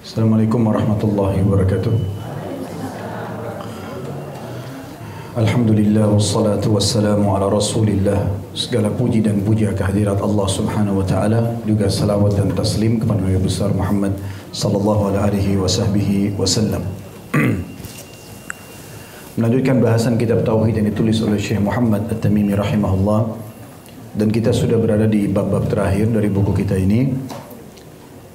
Assalamualaikum warahmatullahi wabarakatuh. Alhamdulillah wassalatu wassalamu ala rasulillah. Segala puji dan puja kehadirat Allah subhanahu wa ta'ala, juga salawat dan taslim kepada Nabi besar Muhammad sallallahu alaihi wasallam. Melanjutkan bahasan kitab Tauhid yang ditulis oleh Syekh Muhammad At-Tamimi rahimahullah. Dan kita sudah berada di bab-bab terakhir dari buku kita ini.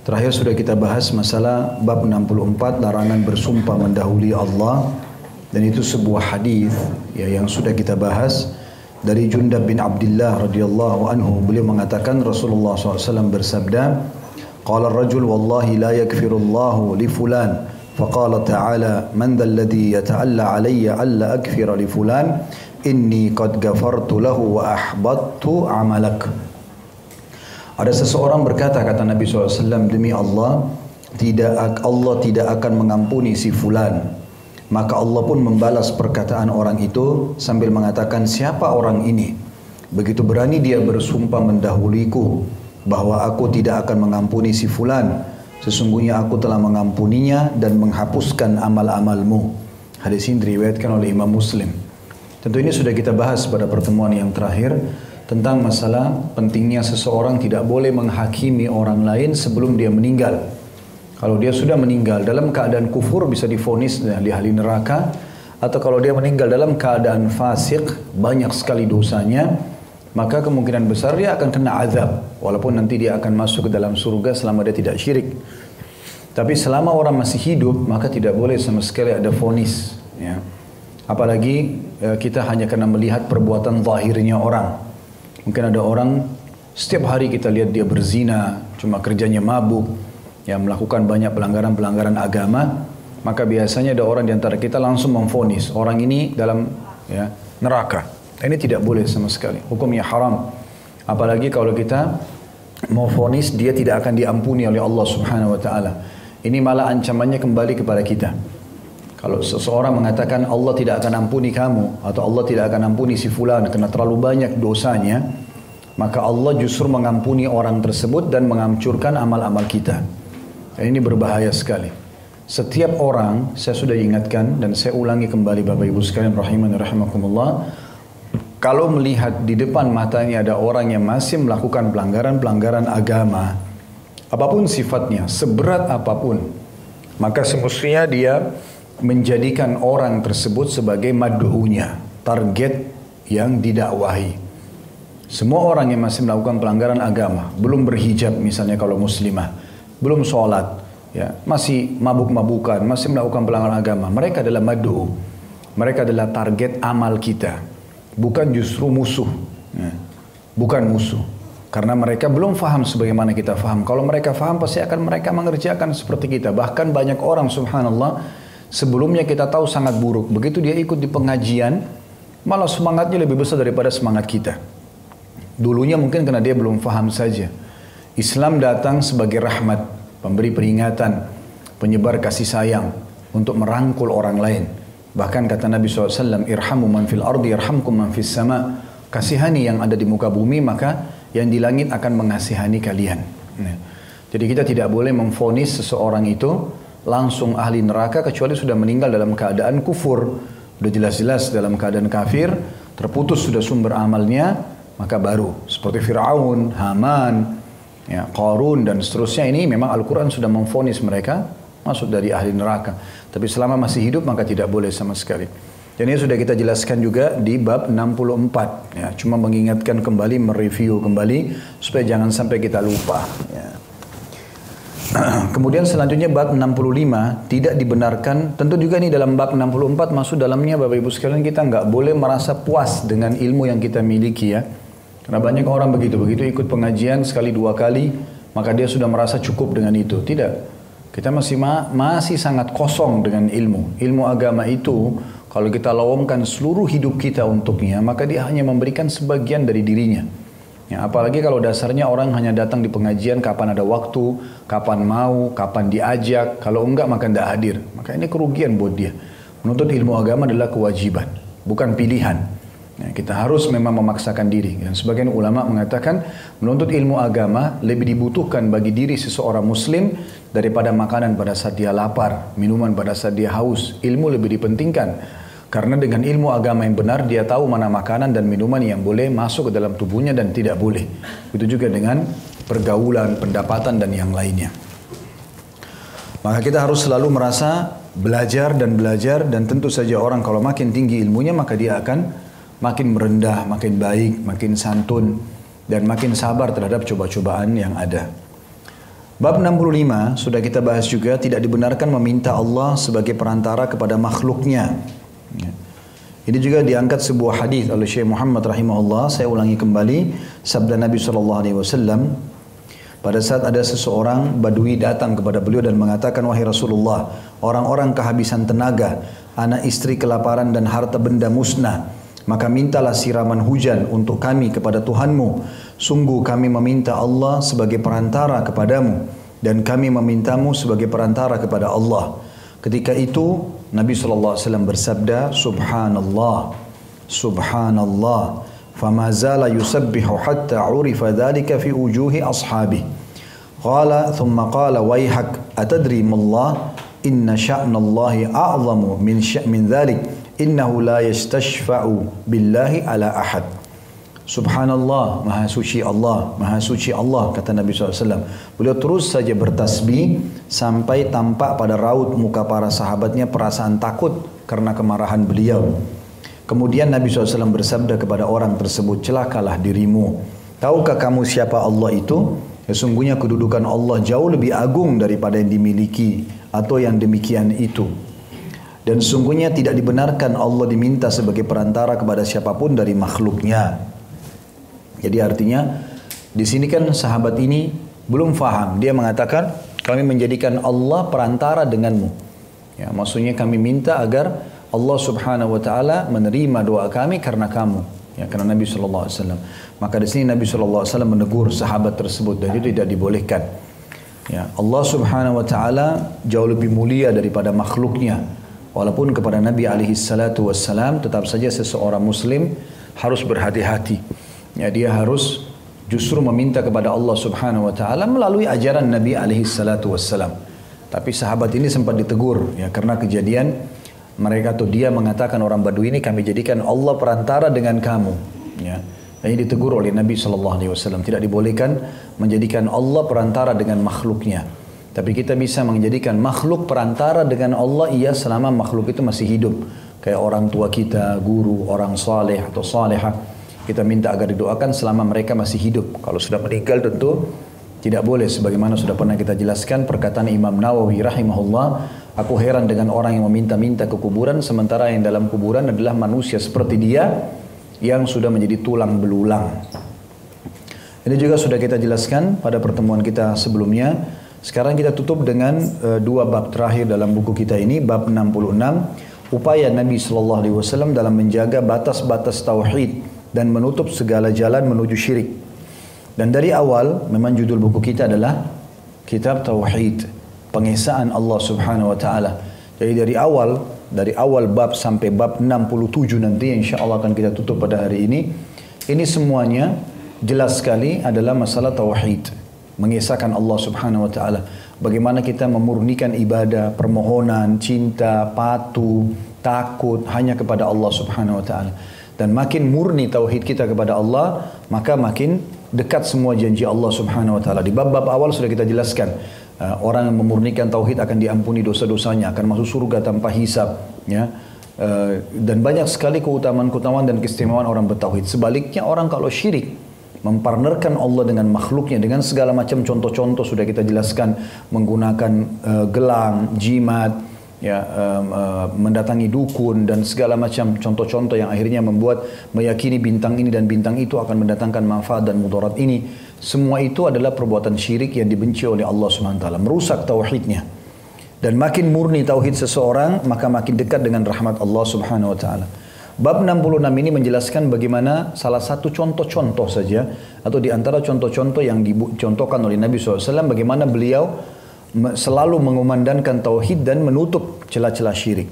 Terakhir sudah kita bahas masalah bab 64, larangan bersumpah mendahului Allah. Dan itu sebuah hadis ya, yang sudah kita bahas dari Jundab bin Abdullah radhiyallahu anhu. Beliau mengatakan Rasulullah SAW bersabda, "Qala ar-rajul wallahi la yakfirullahu li fulan." Faqala ta'ala, "Man dhal ladhi yata'alla 'alayya alla akfira li fulan? Inni qad ghafartu lahu wa ahbattu 'amalak." Ada seseorang berkata, kata Nabi SAW, "Demi Allah tidak akan mengampuni si fulan." Maka Allah pun membalas perkataan orang itu sambil mengatakan, "Siapa orang ini? Begitu berani dia bersumpah mendahuliku bahwa aku tidak akan mengampuni si fulan. Sesungguhnya aku telah mengampuninya dan menghapuskan amal-amalmu." Hadis ini diriwayatkan oleh Imam Muslim. Tentu ini sudah kita bahas pada pertemuan yang terakhir tentang masalah pentingnya seseorang tidak boleh menghakimi orang lain sebelum dia meninggal. Kalau dia sudah meninggal dalam keadaan kufur bisa divonis di ahli neraka, atau kalau dia meninggal dalam keadaan fasik, banyak sekali dosanya, maka kemungkinan besar dia akan kena azab, walaupun nanti dia akan masuk ke dalam surga selama dia tidak syirik. Tapi selama orang masih hidup, maka tidak boleh sama sekali ada vonis. Ya. Apalagi kita hanya karena melihat perbuatan zahirnya orang. Mungkin ada orang setiap hari kita lihat dia berzina, cuma kerjanya mabuk, yang melakukan banyak pelanggaran-pelanggaran agama, maka biasanya ada orang di antara kita langsung memvonis orang ini dalam neraka. Ini tidak boleh sama sekali, hukumnya haram. Apalagi kalau kita mau vonis dia tidak akan diampuni oleh Allah Subhanahu wa taala. Ini malah ancamannya kembali kepada kita. Kalau seseorang mengatakan Allah tidak akan ampuni kamu, atau Allah tidak akan ampuni si fulan karena terlalu banyak dosanya, maka Allah justru mengampuni orang tersebut dan menghancurkan amal-amal kita. Dan ini berbahaya sekali. Setiap orang, saya sudah ingatkan dan saya ulangi kembali Bapak Ibu sekalian rahimani rahimakumullah, kalau melihat di depan matanya ada orang yang masih melakukan pelanggaran-pelanggaran agama, apapun sifatnya, seberat apapun, maka semestinya dia menjadikan orang tersebut sebagai mad'unya, target yang didakwahi. Semua orang yang masih melakukan pelanggaran agama, belum berhijab misalnya kalau muslimah, belum sholat, ya, masih mabuk-mabukan, masih melakukan pelanggaran agama, mereka adalah mad'u. Mereka adalah target amal kita, bukan justru musuh. Ya. Bukan musuh. Karena mereka belum faham sebagaimana kita faham. Kalau mereka faham, pasti akan mereka mengerjakan seperti kita. Bahkan banyak orang, subhanallah, sebelumnya kita tahu sangat buruk. Begitu dia ikut di pengajian, malah semangatnya lebih besar daripada semangat kita. Dulunya mungkin karena dia belum faham saja. Islam datang sebagai rahmat, pemberi peringatan, penyebar kasih sayang untuk merangkul orang lain. Bahkan kata Nabi SAW, "Irhamu man fil ardi, irhamkum man fis sama." Kasihani yang ada di muka bumi, maka yang di langit akan mengasihani kalian. Nah, jadi kita tidak boleh memvonis seseorang itu langsung ahli neraka kecuali sudah meninggal dalam keadaan kufur. Sudah jelas-jelas dalam keadaan kafir, terputus sudah sumber amalnya, maka baru. Seperti Fir'aun, Haman, ya, Qarun dan seterusnya, ini memang Al-Quran sudah memvonis mereka masuk dari ahli neraka. Tapi selama masih hidup maka tidak boleh sama sekali. Dan ini sudah kita jelaskan juga di bab 64. Ya, cuma mengingatkan kembali, mereview kembali supaya jangan sampai kita lupa. Ya. Kemudian selanjutnya bab 65 tidak dibenarkan. Tentu juga ini dalam bab 64 masuk dalamnya Bapak Ibu sekalian, kita nggak boleh merasa puas dengan ilmu yang kita miliki ya. Karena banyak orang begitu ikut pengajian sekali dua kali, maka dia sudah merasa cukup dengan itu. Tidak. Kita masih sangat kosong dengan ilmu. Ilmu agama itu kalau kita lawamkan seluruh hidup kita untuknya, maka dia hanya memberikan sebagian dari dirinya. Ya, apalagi kalau dasarnya orang hanya datang di pengajian kapan ada waktu, kapan mau, kapan diajak. Kalau enggak maka tidak hadir. Maka ini kerugian buat dia. Menuntut ilmu agama adalah kewajiban, bukan pilihan. Ya, kita harus memang memaksakan diri. Dan sebagian ulama mengatakan menuntut ilmu agama lebih dibutuhkan bagi diri seseorang muslim daripada makanan pada saat dia lapar, minuman pada saat dia haus. Ilmu lebih dipentingkan. Karena dengan ilmu agama yang benar dia tahu mana makanan dan minuman yang boleh masuk ke dalam tubuhnya dan tidak boleh. Itu juga dengan pergaulan, pendapatan dan yang lainnya. Maka kita harus selalu merasa belajar dan tentu saja orang kalau makin tinggi ilmunya maka dia akan makin merendah, makin baik, makin santun dan makin sabar terhadap coba-cobaan yang ada. Bab 65 sudah kita bahas juga, tidak dibenarkan meminta Allah sebagai perantara kepada makhluknya. Ini juga diangkat sebuah hadis oleh Syekh Muhammad rahimahullah. Saya ulangi kembali sabda Nabi SAW. Pada saat ada seseorang Badui datang kepada beliau dan mengatakan, wahai Rasulullah, orang-orang kehabisan tenaga, anak istri kelaparan dan harta benda musnah. Maka mintalah siraman hujan untuk kami kepada Tuhanmu. Sungguh kami meminta Allah sebagai perantara kepadamu dan kami memintamu sebagai perantara kepada Allah. Ketika itu Nabi SAW bersabda, Subhanallah, Subhanallah, fama zala yusabbihu hatta urifa dhalika fi wujuhi ashabi. Qala thumma qala wayhak atadri mallah inna sya'nallahi a'zamu min dhalik. Innahu la yastashfa'u billahi ala ahad. Subhanallah, maha suci Allah, maha suci Allah, kata Nabi SAW. Beliau terus saja bertasbih sampai tampak pada raut muka para sahabatnya perasaan takut karena kemarahan beliau. Kemudian Nabi SAW bersabda kepada orang tersebut, celakalah dirimu. Tahukah kamu siapa Allah itu? Sesungguhnya kedudukan Allah jauh lebih agung daripada yang dimiliki atau yang demikian itu. Dan sungguhnya tidak dibenarkan Allah diminta sebagai perantara kepada siapapun dari makhluknya. Jadi artinya di sini kan sahabat ini belum faham. Dia mengatakan kami menjadikan Allah perantara denganmu. Ya, maksudnya kami minta agar Allah Subhanahu wa taala menerima doa kami karena kamu. Ya, karena Nabi sallallahu alaihi wasallam. Maka di sini Nabi sallallahu alaihi wasallam menegur sahabat tersebut dan itu tidak dibolehkan. Ya, Allah Subhanahu wa taala jauh lebih mulia daripada makhluknya. Walaupun kepada Nabi alaihi salatu wassalam tetap saja seseorang muslim harus berhati-hati. Ya, dia harus justru meminta kepada Allah Subhanahu wa taala melalui ajaran Nabi alaihi salatu wassalam. Tapi sahabat ini sempat ditegur ya karena kejadian mereka tuh dia mengatakan orang Badui ini kami jadikan Allah perantara dengan kamu. Ya. Ini ditegur oleh Nabi sallallahu alaihi wasallam, tidak dibolehkan menjadikan Allah perantara dengan makhluknya. Tapi kita bisa menjadikan makhluk perantara dengan Allah iya selama makhluk itu masih hidup. Kayak orang tua kita, guru, orang saleh atau salehah. Kita minta agar didoakan selama mereka masih hidup. Kalau sudah meninggal tentu tidak boleh. Sebagaimana sudah pernah kita jelaskan perkataan Imam Nawawi rahimahullah. Aku heran dengan orang yang meminta-minta ke kuburan sementara yang dalam kuburan adalah manusia seperti dia yang sudah menjadi tulang belulang. Ini juga sudah kita jelaskan pada pertemuan kita sebelumnya. Sekarang kita tutup dengan dua bab terakhir dalam buku kita ini, bab 66, upaya Nabi SAW dalam menjaga batas-batas tauhid dan menutup segala jalan menuju syirik. Dan dari awal, memang judul buku kita adalah Kitab Tauhid, pengesaan Allah Subhanahu Wa Taala. Jadi dari awal bab sampai bab 67 nanti, insya Allah akan kita tutup pada hari ini semuanya jelas sekali adalah masalah tauhid. Mengesahkan Allah Subhanahu wa taala. Bagaimana kita memurnikan ibadah, permohonan, cinta, patuh, takut hanya kepada Allah Subhanahu wa taala. Dan makin murni tauhid kita kepada Allah, maka makin dekat semua janji Allah Subhanahu wa taala. Di bab-bab awal sudah kita jelaskan, orang yang memurnikan tauhid akan diampuni dosa-dosanya, akan masuk surga tanpa hisab, ya. Dan banyak sekali keutamaan-keutamaan dan keistimewaan orang bertauhid. Sebaliknya orang kalau syirik, mempartnerkan Allah dengan makhluknya dengan segala macam contoh-contoh sudah kita jelaskan, menggunakan gelang, jimat, ya, mendatangi dukun dan segala macam contoh-contoh yang akhirnya membuat meyakini bintang ini dan bintang itu akan mendatangkan manfaat dan mudarat ini. Semua itu adalah perbuatan syirik yang dibenci oleh Allah Subhanahu wa taala, merusak tauhidnya. Dan makin murni tauhid seseorang, maka makin dekat dengan rahmat Allah Subhanahu wa taala. Bab 66 ini menjelaskan bagaimana salah satu contoh-contoh saja atau di antara contoh-contoh yang dicontohkan oleh Nabi SAW, bagaimana beliau selalu mengumandangkan tauhid dan menutup celah-celah syirik.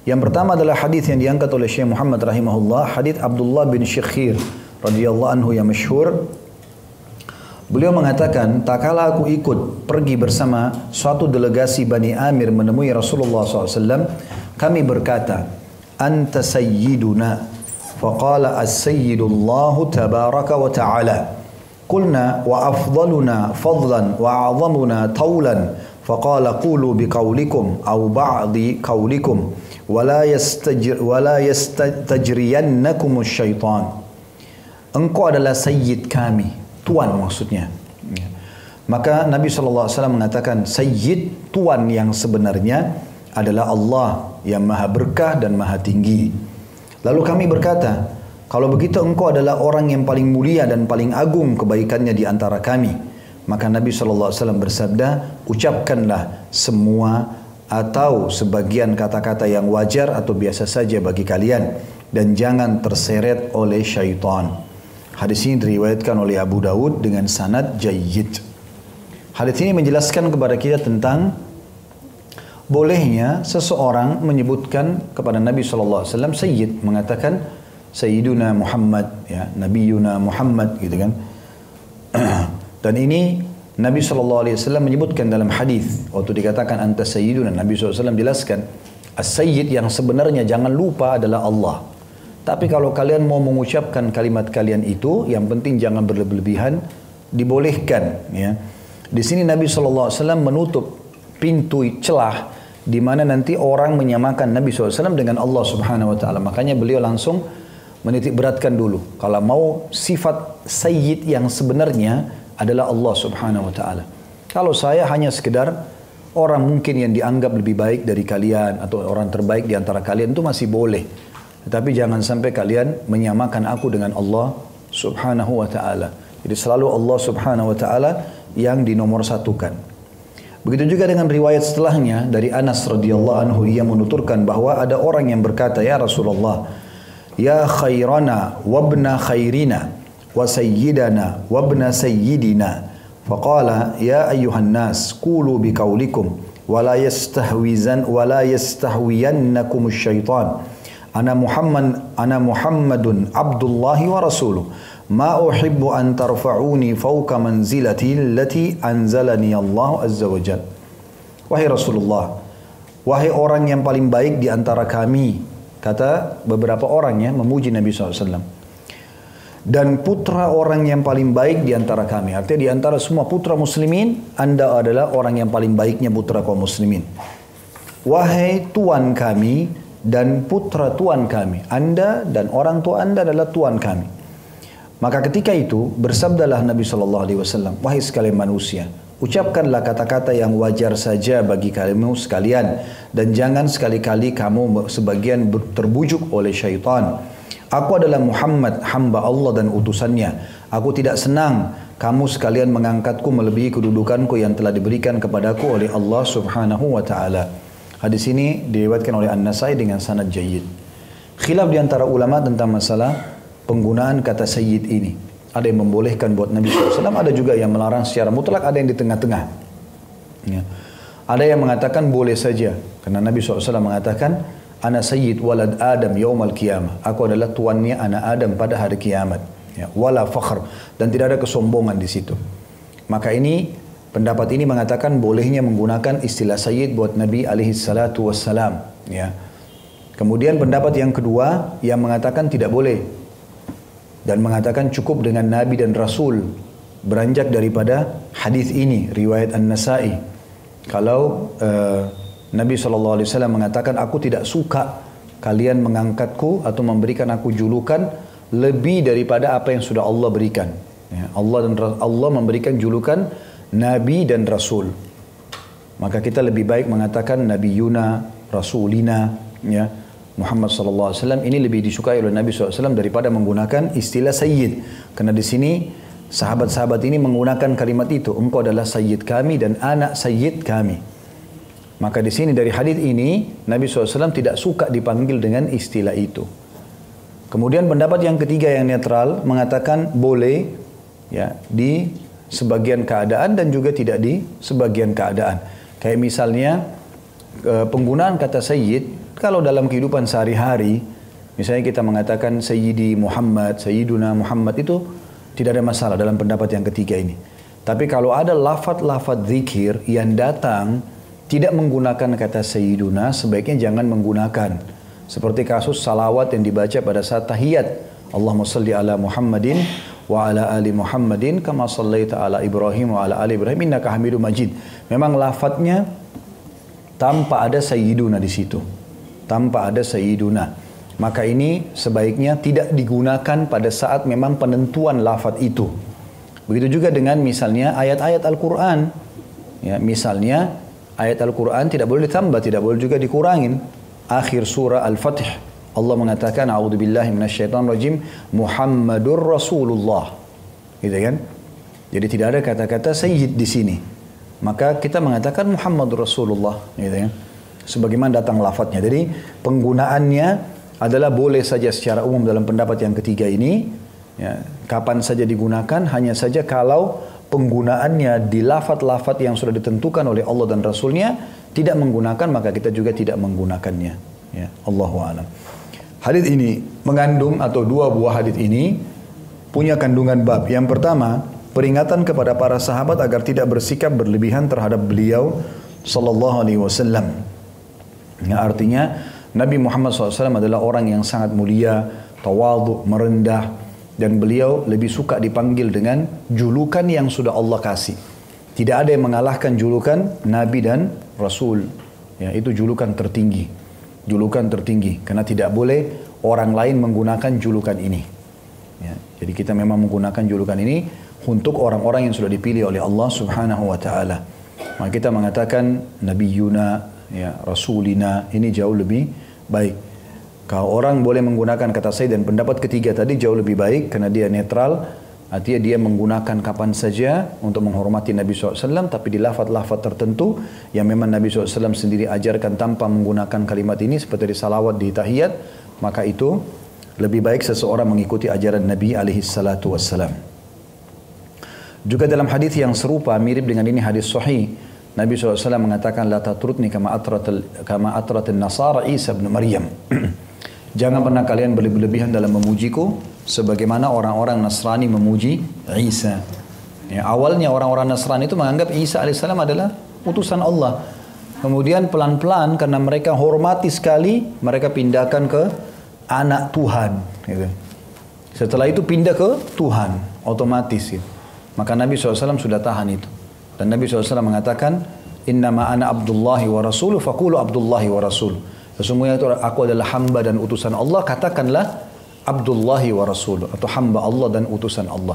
Yang pertama adalah hadis yang diangkat oleh Syekh Muhammad rahimahullah, hadis Abdullah bin Syikhir radhiyallahu anhu yang masyhur. Beliau mengatakan, tak kala aku ikut pergi bersama suatu delegasi Bani Amir menemui Rasulullah SAW, kami berkata, Anta sayyiduna, faqala as-sayyidullahu tabaraka wa ta'ala. Qulna wa afdaluna fadlan wa a'zamuna tawlan, faqala qulu biqaulikum au ba'di qaulikum, wa la yastajriyannakum syaitan. Engkau adalah sayyid kami, tuan maksudnya. Maka Nabi SAW mengatakan sayyid, tuan yang sebenarnya adalah Allah yang maha berkah dan maha tinggi. Lalu kami berkata, kalau begitu engkau adalah orang yang paling mulia dan paling agung kebaikannya di antara kami. Maka Nabi SAW bersabda, ucapkanlah semua atau sebagian kata-kata yang wajar atau biasa saja bagi kalian, dan jangan terseret oleh syaitan. Hadis ini diriwayatkan oleh Abu Dawud dengan sanad jayyid. Hadis ini menjelaskan kepada kita tentang bolehnya seseorang menyebutkan kepada Nabi SAW sayyid, mengatakan Sayyiduna Muhammad, ya, Nabiyuna Muhammad, gitu kan. Dan ini Nabi SAW menyebutkan dalam hadis waktu dikatakan anta sayyiduna, Nabi SAW jelaskan as-sayyid yang sebenarnya jangan lupa adalah Allah. Tapi kalau kalian mau mengucapkan kalimat kalian itu, yang penting jangan berlebihan, dibolehkan. Ya. Di sini Nabi SAW menutup pintu celah di mana nanti orang menyamakan Nabi SAW dengan Allah Subhanahu Wa Taala. Makanya beliau langsung menitik beratkan dulu. Kalau mau sifat sayyid yang sebenarnya adalah Allah Subhanahu Wa Taala. Kalau saya hanya sekedar orang mungkin yang dianggap lebih baik dari kalian atau orang terbaik di antara kalian, itu masih boleh. Tetapi jangan sampai kalian menyamakan aku dengan Allah Subhanahu Wa Taala. Jadi selalu Allah Subhanahu Wa Taala yang dinomorsatukan. Begitu juga dengan riwayat setelahnya dari Anas radhiyallahu anhu, ia menuturkan bahwa ada orang yang berkata, ya Rasulullah, ya khairana wabna khairina wa sayyidana wabna sayyidina. Faqala ya ayyuhan nas qulu biqaulikum wa la yastahwiyannakum syaitan. Ana Muhammadun Abdullahi wa Rasuluh. Ma uhibbu an tarfa'uni fawqa manzilati allati anzalani Allah Azza wa Jalla. Wahai Rasulullah, wahai orang yang paling baik di antara kami, kata beberapa orang ya, memuji Nabi SAW. Dan putra orang yang paling baik di antara kami. Artinya di antara semua putra muslimin, Anda adalah orang yang paling baiknya putra kaum muslimin. Wahai tuan kami dan putra tuan kami, Anda dan orang tua Anda adalah tuan kami. Maka ketika itu bersabdalah Nabi SAW, wahai sekalian manusia, ucapkanlah kata-kata yang wajar saja bagi kamu sekalian, dan jangan sekali-kali kamu sebagian terbujuk oleh syaitan. Aku adalah Muhammad, hamba Allah dan utusannya. Aku tidak senang kamu sekalian mengangkatku melebihi kedudukanku yang telah diberikan kepadaku oleh Allah Subhanahu wa Ta'ala. Hadis ini diriwayatkan oleh An-Nasai dengan sanad jayyid. Khilaf di antara ulama tentang masalah penggunaan kata sayyid ini. Ada yang membolehkan buat Nabi SAW, ada juga yang melarang secara mutlak, ada yang di tengah-tengah. Ya. Ada yang mengatakan boleh saja, karena Nabi SAW mengatakan, Ana sayyid walad Adam yaumal qiyamah. Aku adalah tuannya anak Adam pada hari kiamat. Ya. Wala fakhr, dan tidak ada kesombongan di situ. Maka ini, pendapat ini mengatakan bolehnya menggunakan istilah sayyid buat Nabi alaihissalatu wassalam. Ya. Kemudian pendapat yang kedua yang mengatakan tidak boleh, dan mengatakan cukup dengan Nabi dan Rasul, beranjak daripada hadis ini riwayat An-Nasai. Kalau Nabi SAW mengatakan, aku tidak suka kalian mengangkatku atau memberikan aku julukan lebih daripada apa yang sudah Allah berikan. Ya, Allah memberikan julukan Nabi dan Rasul. Maka kita lebih baik mengatakan Nabi Yuna, Rasulina, ya. Muhammad SAW ini lebih disukai oleh Nabi SAW daripada menggunakan istilah sayyid. Karena di sini sahabat-sahabat ini menggunakan kalimat itu. Engkau adalah sayyid kami dan anak sayyid kami. Maka di sini dari hadis ini Nabi SAW tidak suka dipanggil dengan istilah itu. Kemudian pendapat yang ketiga yang netral mengatakan boleh ya di sebagian keadaan dan juga tidak di sebagian keadaan. Kayak misalnya penggunaan kata sayyid, kalau dalam kehidupan sehari-hari, misalnya kita mengatakan Sayyidi Muhammad, Sayyiduna Muhammad, itu tidak ada masalah dalam pendapat yang ketiga ini. Tapi kalau ada lafaz-lafaz zikir yang datang tidak menggunakan kata Sayyiduna, sebaiknya jangan menggunakan. Seperti kasus salawat yang dibaca pada saat tahiyat. Allahumma salli ala Muhammadin wa ala ali Muhammadin kama sallaita ala Ibrahim wa ala ali Ibrahim innaka Hamidum Majid. Memang lafadznya tanpa ada Sayyiduna di situ. Tanpa ada Sayyiduna. Maka ini sebaiknya tidak digunakan pada saat memang penentuan lafadz itu. Begitu juga dengan misalnya ayat-ayat Al-Quran. Ya, misalnya ayat Al-Quran tidak boleh ditambah, tidak boleh juga dikurangin. Akhir surah Al-Fatih, Allah mengatakan, A'udzubillahi minasyaitonirrajim, Muhammadur Rasulullah. Gitu kan? Jadi tidak ada kata-kata Sayyid di sini. Maka kita mengatakan Muhammadur Rasulullah. Gitu kan? Sebagaimana datang lafadznya. Jadi penggunaannya adalah boleh saja secara umum dalam pendapat yang ketiga ini, ya, kapan saja digunakan, hanya saja kalau penggunaannya di lafaz-lafaz yang sudah ditentukan oleh Allah dan Rasulnya tidak menggunakan, maka kita juga tidak menggunakannya. Ya, Allahu a'lam. Hadits ini mengandung, atau dua buah hadits ini punya kandungan bab. Yang pertama, peringatan kepada para sahabat agar tidak bersikap berlebihan terhadap beliau sallallahu alaihi wasallam. Ya, artinya Nabi Muhammad SAW adalah orang yang sangat mulia, tawadhu, merendah, dan beliau lebih suka dipanggil dengan julukan yang sudah Allah kasih. Tidak ada yang mengalahkan julukan Nabi dan Rasul. Ya, itu julukan tertinggi. Julukan tertinggi. Karena tidak boleh orang lain menggunakan julukan ini. Ya, jadi kita memang menggunakan julukan ini untuk orang-orang yang sudah dipilih oleh Allah Subhanahu wa Ta'ala. Maka kita mengatakan Nabi Yuna, ya, Rasulina, ini jauh lebih baik. Kalau orang boleh menggunakan kata Sayyid, dan pendapat ketiga tadi jauh lebih baik karena dia netral, artinya dia menggunakan kapan saja untuk menghormati Nabi SAW, tapi di lafaz-lafaz tertentu yang memang Nabi SAW sendiri ajarkan tanpa menggunakan kalimat ini, seperti di salawat di tahiyat, maka itu lebih baik seseorang mengikuti ajaran Nabi SAW. Juga dalam hadis yang serupa, mirip dengan ini, hadis sahih, Nabi SAW mengatakan, La tatrutni kama atratin nasara Isa bin Maryam. Jangan pernah kalian berlebihan dalam memujiku, sebagaimana orang-orang Nasrani memuji Isa. Ya, awalnya orang-orang Nasrani itu menganggap Isa alaihissalam adalah utusan Allah. Kemudian pelan-pelan karena mereka hormati sekali, mereka pindahkan ke anak Tuhan. Gitu. Setelah itu pindah ke Tuhan, otomatis. Gitu. Maka Nabi SAW sudah tahan itu. Dan Nabi SAW mengatakan, Innama ana abdullahi wa rasuluh, faqulu abdullahi wa rasul. Sesungguhnya itu aku adalah hamba dan utusan Allah, katakanlah abdullahi wa rasul, atau hamba Allah dan utusan Allah.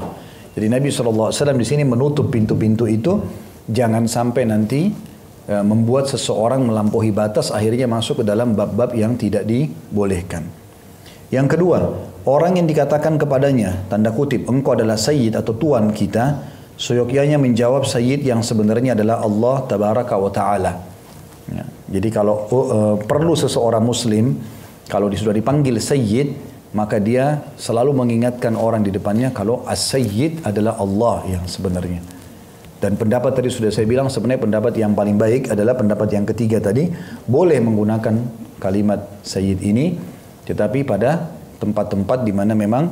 Jadi Nabi SAW di sini menutup pintu-pintu itu, jangan sampai nanti membuat seseorang melampaui batas, akhirnya masuk ke dalam bab-bab yang tidak dibolehkan. Yang kedua, orang yang dikatakan kepadanya, tanda kutip, engkau adalah sayyid atau tuan kita, seyogyanya menjawab sayyid yang sebenarnya adalah Allah tabaraka wa ta'ala. Ya, jadi kalau perlu seseorang muslim, kalau sudah dipanggil sayyid, maka dia selalu mengingatkan orang di depannya kalau as-sayyid adalah Allah yang sebenarnya. Dan pendapat tadi sudah saya bilang, sebenarnya pendapat yang paling baik adalah pendapat yang ketiga tadi, boleh menggunakan kalimat sayyid ini, tetapi pada tempat-tempat di mana memang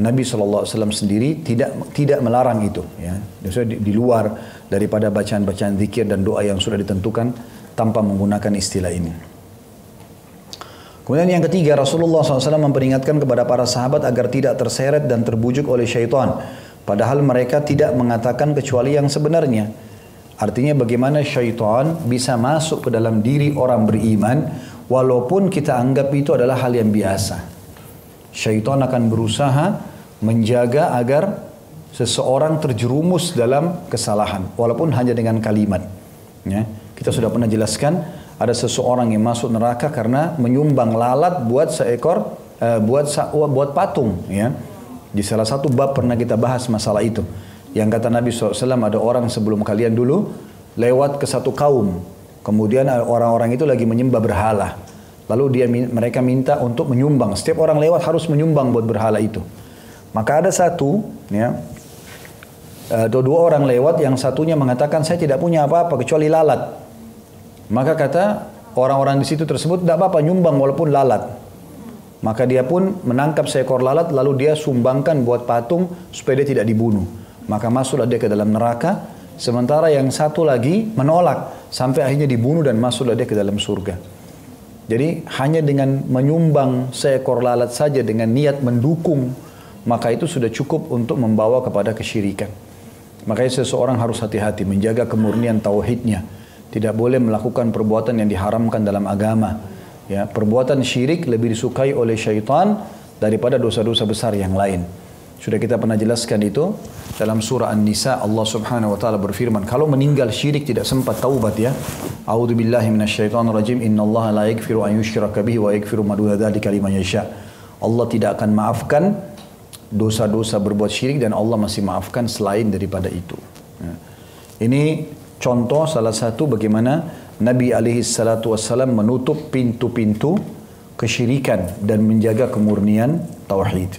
Nabi SAW sendiri tidak melarang itu, ya. Di luar daripada bacaan-bacaan zikir dan doa yang sudah ditentukan tanpa menggunakan istilah ini. Kemudian yang ketiga, Rasulullah SAW memperingatkan kepada para sahabat agar tidak terseret dan terbujuk oleh syaitan, padahal mereka tidak mengatakan kecuali yang sebenarnya. Artinya bagaimana syaitan bisa masuk ke dalam diri orang beriman walaupun kita anggap itu adalah hal yang biasa. Syaitan akan berusaha menjaga agar seseorang terjerumus dalam kesalahan, walaupun hanya dengan kalimat. Ya, kita sudah pernah jelaskan, ada seseorang yang masuk neraka karena menyumbang lalat buat seekor, buat patung. Ya, di salah satu bab pernah kita bahas masalah itu. Yang kata Nabi SAW, ada orang sebelum kalian dulu lewat ke satu kaum, kemudian orang-orang itu lagi menyembah berhala. Lalu mereka minta untuk menyumbang. Setiap orang lewat harus menyumbang buat berhala itu. Maka ada satu, ya, atau dua orang lewat, yang satunya mengatakan saya tidak punya apa-apa kecuali lalat. Maka kata orang-orang di situ tersebut, tidak apa-apa nyumbang walaupun lalat. Maka dia pun menangkap seekor lalat lalu dia sumbangkan buat patung supaya dia tidak dibunuh. Maka masuklah dia ke dalam neraka, sementara yang satu lagi menolak sampai akhirnya dibunuh dan masuklah dia ke dalam surga. Jadi hanya dengan menyumbang seekor lalat saja dengan niat mendukung, maka itu sudah cukup untuk membawa kepada kesyirikan. Makanya seseorang harus hati-hati menjaga kemurnian tauhidnya. Tidak boleh melakukan perbuatan yang diharamkan dalam agama. Ya, perbuatan syirik lebih disukai oleh syaitan daripada dosa-dosa besar yang lain. Sudah kita pernah jelaskan itu dalam surah An-Nisa. Allah Subhanahu wa taala berfirman, kalau meninggal syirik tidak sempat taubat ya. A'udzubillahi minasyaitonirrajim. Innallaha la yaghfiru an yushraka bihi wa yaghfiru ma duna dzalika liman yasha. Allah tidak akan maafkan dosa-dosa berbuat syirik dan Allah masih maafkan selain daripada itu. Ya. Ini contoh salah satu bagaimana Nabi SAW menutup pintu-pintu kesyirikan dan menjaga kemurnian tauhid.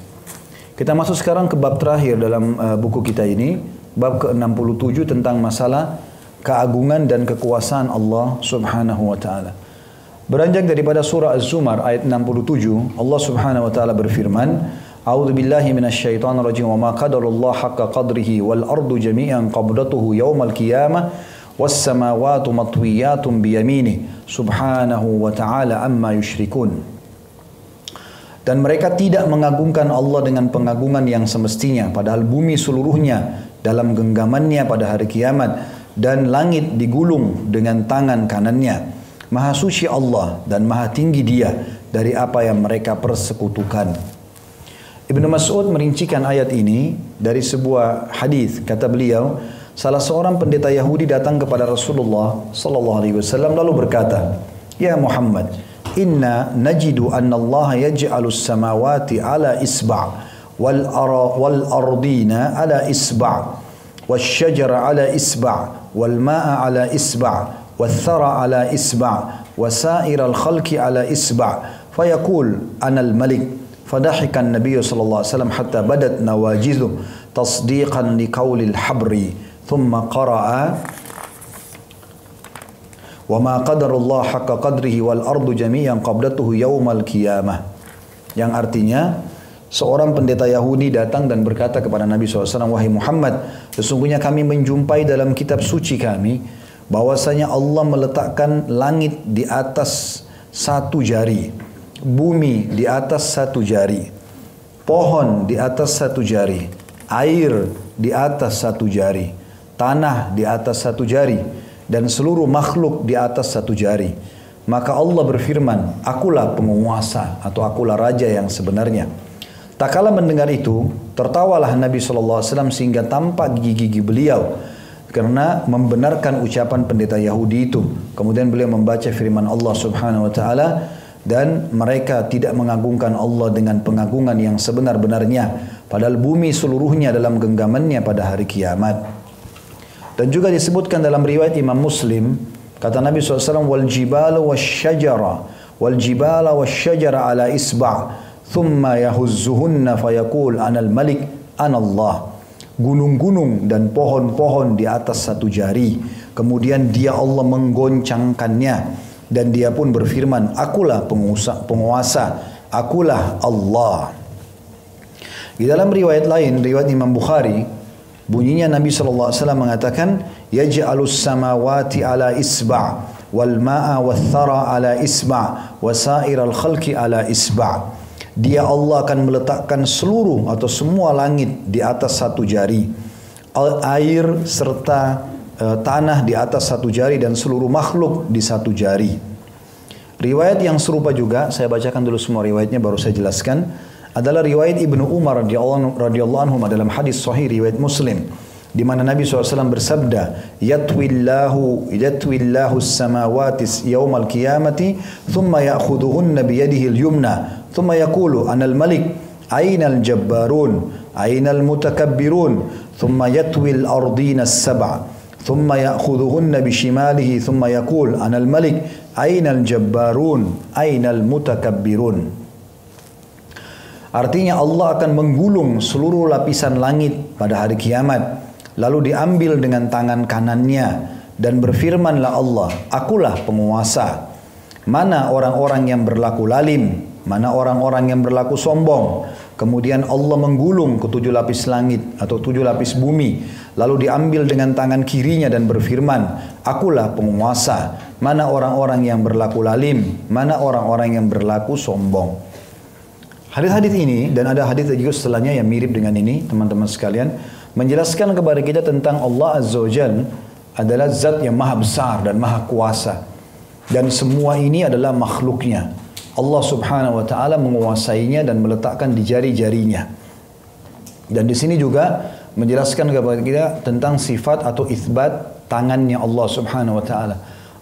Kita masuk sekarang ke bab terakhir dalam buku kita ini, bab ke-67 tentang masalah keagungan dan kekuasaan Allah Subhanahu wa taala. Beranjak daripada surah Az-Zumar ayat 67, Allah Subhanahu wa taala berfirman, A'udzu billahi minasyaitonir rajim wa ma qadarullah haqqa qadrihi wal ardu jami'an qabdatuhu yaumal qiyamah was samawati matwiyatun bi yaminihi subhanahu wa ta'ala amma yusyrikun. Dan mereka tidak mengagungkan Allah dengan pengagungan yang semestinya, padahal bumi seluruhnya dalam genggamannya pada hari kiamat dan langit digulung dengan tangan kanannya. Maha suci Allah dan maha tinggi Dia dari apa yang mereka persekutukan. Ibnu Mas'ud merincikan ayat ini dari sebuah hadis. Kata beliau, salah seorang pendeta Yahudi datang kepada Rasulullah sallallahu alaihi wasallam lalu berkata, "Ya Muhammad, inna najidu anna Allah yaj'alu as-samawati ala isba' wal ardina ala isba' wasyajara ala isba' wal ma'a ala isba' wal thara ala isba' wasair al-khalqi ala isba' fayaqul ana al-malik." فضحك النبي صلى الله عليه وسلم حتى بدت نواجذه تصديقا لقول الحبر ثم قرأ وما قدر الله حق قدره والأرض جميعا قبضته يوم القيامة, yang artinya seorang pendeta Yahudi datang dan berkata kepada Nabi SAW, wahai Muhammad, sesungguhnya kami menjumpai dalam kitab suci kami bahwasanya Allah meletakkan langit di atas satu jari, bumi di atas satu jari, pohon di atas satu jari, air di atas satu jari, tanah di atas satu jari, dan seluruh makhluk di atas satu jari. Maka Allah berfirman, akulah penguasa atau akulah raja yang sebenarnya. Tak kala mendengar itu, tertawalah Nabi SAW sehingga tampak gigi-gigi beliau karena membenarkan ucapan pendeta Yahudi itu. Kemudian beliau membaca firman Allah Subhanahu wa taala, dan mereka tidak mengagungkan Allah dengan pengagungan yang sebenar-benarnya, padahal bumi seluruhnya dalam genggamannya pada hari kiamat. Dan juga disebutkan dalam riwayat Imam Muslim, kata Nabi SAW, wal jibala wasyajara ala isba' thumma yahuzzuhunna fayaqul anal malik anallah. Gunung-gunung dan pohon-pohon di atas satu jari, kemudian dia Allah menggoncangkannya dan dia pun berfirman, akulah penguasa, akulah Allah. Di dalam riwayat lain, riwayat Imam Bukhari, bunyinya Nabi SAW mengatakan, yaj'alus samawati ala isba' wal ma'a wal thara ala isba' wa sa'iral khalqi ala isba'. Dia Allah akan meletakkan seluruh atau semua langit di atas satu jari, air serta tanah di atas satu jari, dan seluruh makhluk di satu jari. Riwayat yang serupa juga, saya bacakan dulu semua riwayatnya baru saya jelaskan, adalah riwayat Ibnu Umar radhiyallahu anhu dalam hadis sahih riwayat Muslim, di mana Nabi SAW bersabda, yatwillahu as-samawati yawmal qiyamati thumma ya'khudhuhunna biyadihi al-yumna thumma yaqulu anal malik aynal jabbarun aynal mutakabbirun thumma yatwil ardina as-sab'a ثم يأخذهن بشماله ثم يقول أنا الملك أين الجبارون أين المتكبرون. Artinya Allah akan menggulung seluruh lapisan langit pada hari kiamat, lalu diambil dengan tangan kanannya Dan berfirmanlah Allah, akulah penguasa. Mana orang-orang yang berlaku lalim, mana orang-orang yang berlaku sombong. Kemudian Allah menggulung ke 7 lapis langit atau 7 lapis bumi. Lalu diambil dengan tangan kirinya dan berfirman, akulah penguasa. Mana orang-orang yang berlaku lalim, mana orang-orang yang berlaku sombong. Hadis-hadis ini dan ada hadis juga setelahnya yang mirip dengan ini, teman-teman sekalian, menjelaskan kepada kita tentang Allah Azza wa Jalla adalah zat yang maha besar dan maha kuasa. Dan semua ini adalah makhluknya. Allah subhanahu wa ta'ala menguasainya dan meletakkan di jari-jarinya. Dan di sini juga menjelaskan kepada kita tentang sifat atau itsbat tangannya Allah subhanahu wa ta'ala.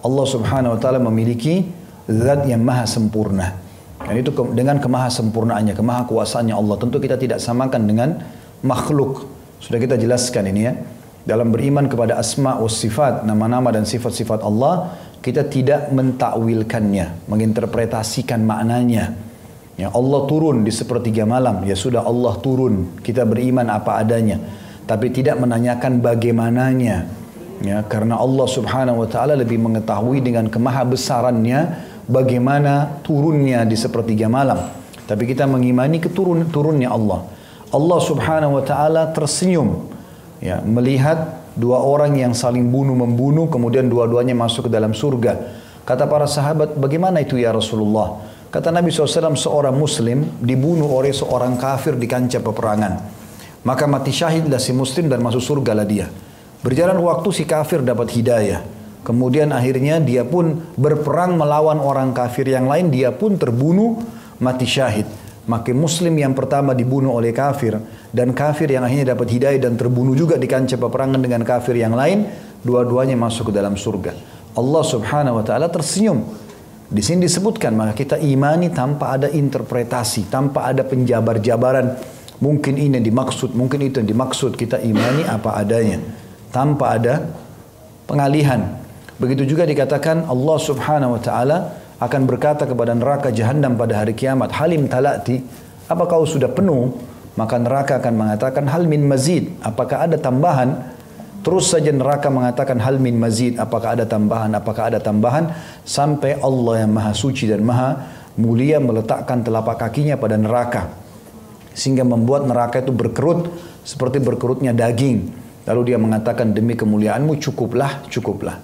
Allah subhanahu wa ta'ala memiliki zat yang maha sempurna. Dan itu dengan kemahasempurnaannya, kemahakuasaannya Allah. Tentu kita tidak samakan dengan makhluk. Sudah kita jelaskan ini ya. Dalam beriman kepada asma wa sifat, nama-nama dan sifat-sifat Allah, kita tidak mentakwilkannya, menginterpretasikan maknanya. Ya, Allah turun di sepertiga malam, ya sudah Allah turun, kita beriman apa adanya. Tapi tidak menanyakan bagaimananya. Ya, karena Allah subhanahu wa ta'ala lebih mengetahui dengan kemahabesarannya bagaimana turunnya di sepertiga malam. Tapi kita mengimani turunnya Allah. Allah subhanahu wa ta'ala tersenyum, ya, melihat 2 orang yang saling bunuh-membunuh, kemudian dua-duanya masuk ke dalam surga. Kata para sahabat, bagaimana itu ya Rasulullah? Kata Nabi SAW, seorang muslim dibunuh oleh seorang kafir di kancah peperangan. Maka mati syahidlah si muslim dan masuk surga lah dia. Berjalan waktu si kafir dapat hidayah. Kemudian akhirnya dia pun berperang melawan orang kafir yang lain, dia pun terbunuh mati syahid. Maka muslim yang pertama dibunuh oleh kafir, dan kafir yang akhirnya dapat hidayah dan terbunuh juga di kancah peperangan dengan kafir yang lain, dua-duanya masuk ke dalam surga. Allah subhanahu wa ta'ala tersenyum. Di sini disebutkan, maka kita imani tanpa ada interpretasi, tanpa ada penjabar-jabaran. Mungkin ini yang dimaksud, mungkin itu yang dimaksud. Kita imani apa adanya, tanpa ada pengalihan. Begitu juga dikatakan Allah subhanahu wa ta'ala akan berkata kepada neraka Jahannam pada hari kiamat, halim talati, apa kau sudah penuh? Maka neraka akan mengatakan hal min mazid, apakah ada tambahan? Terus saja neraka mengatakan hal min mazid, apakah ada tambahan, apakah ada tambahan, sampai Allah yang maha suci dan maha mulia meletakkan telapak kakinya pada neraka, sehingga membuat neraka itu berkerut seperti berkerutnya daging. Lalu dia mengatakan, demi kemuliaanmu cukuplah, cukuplah.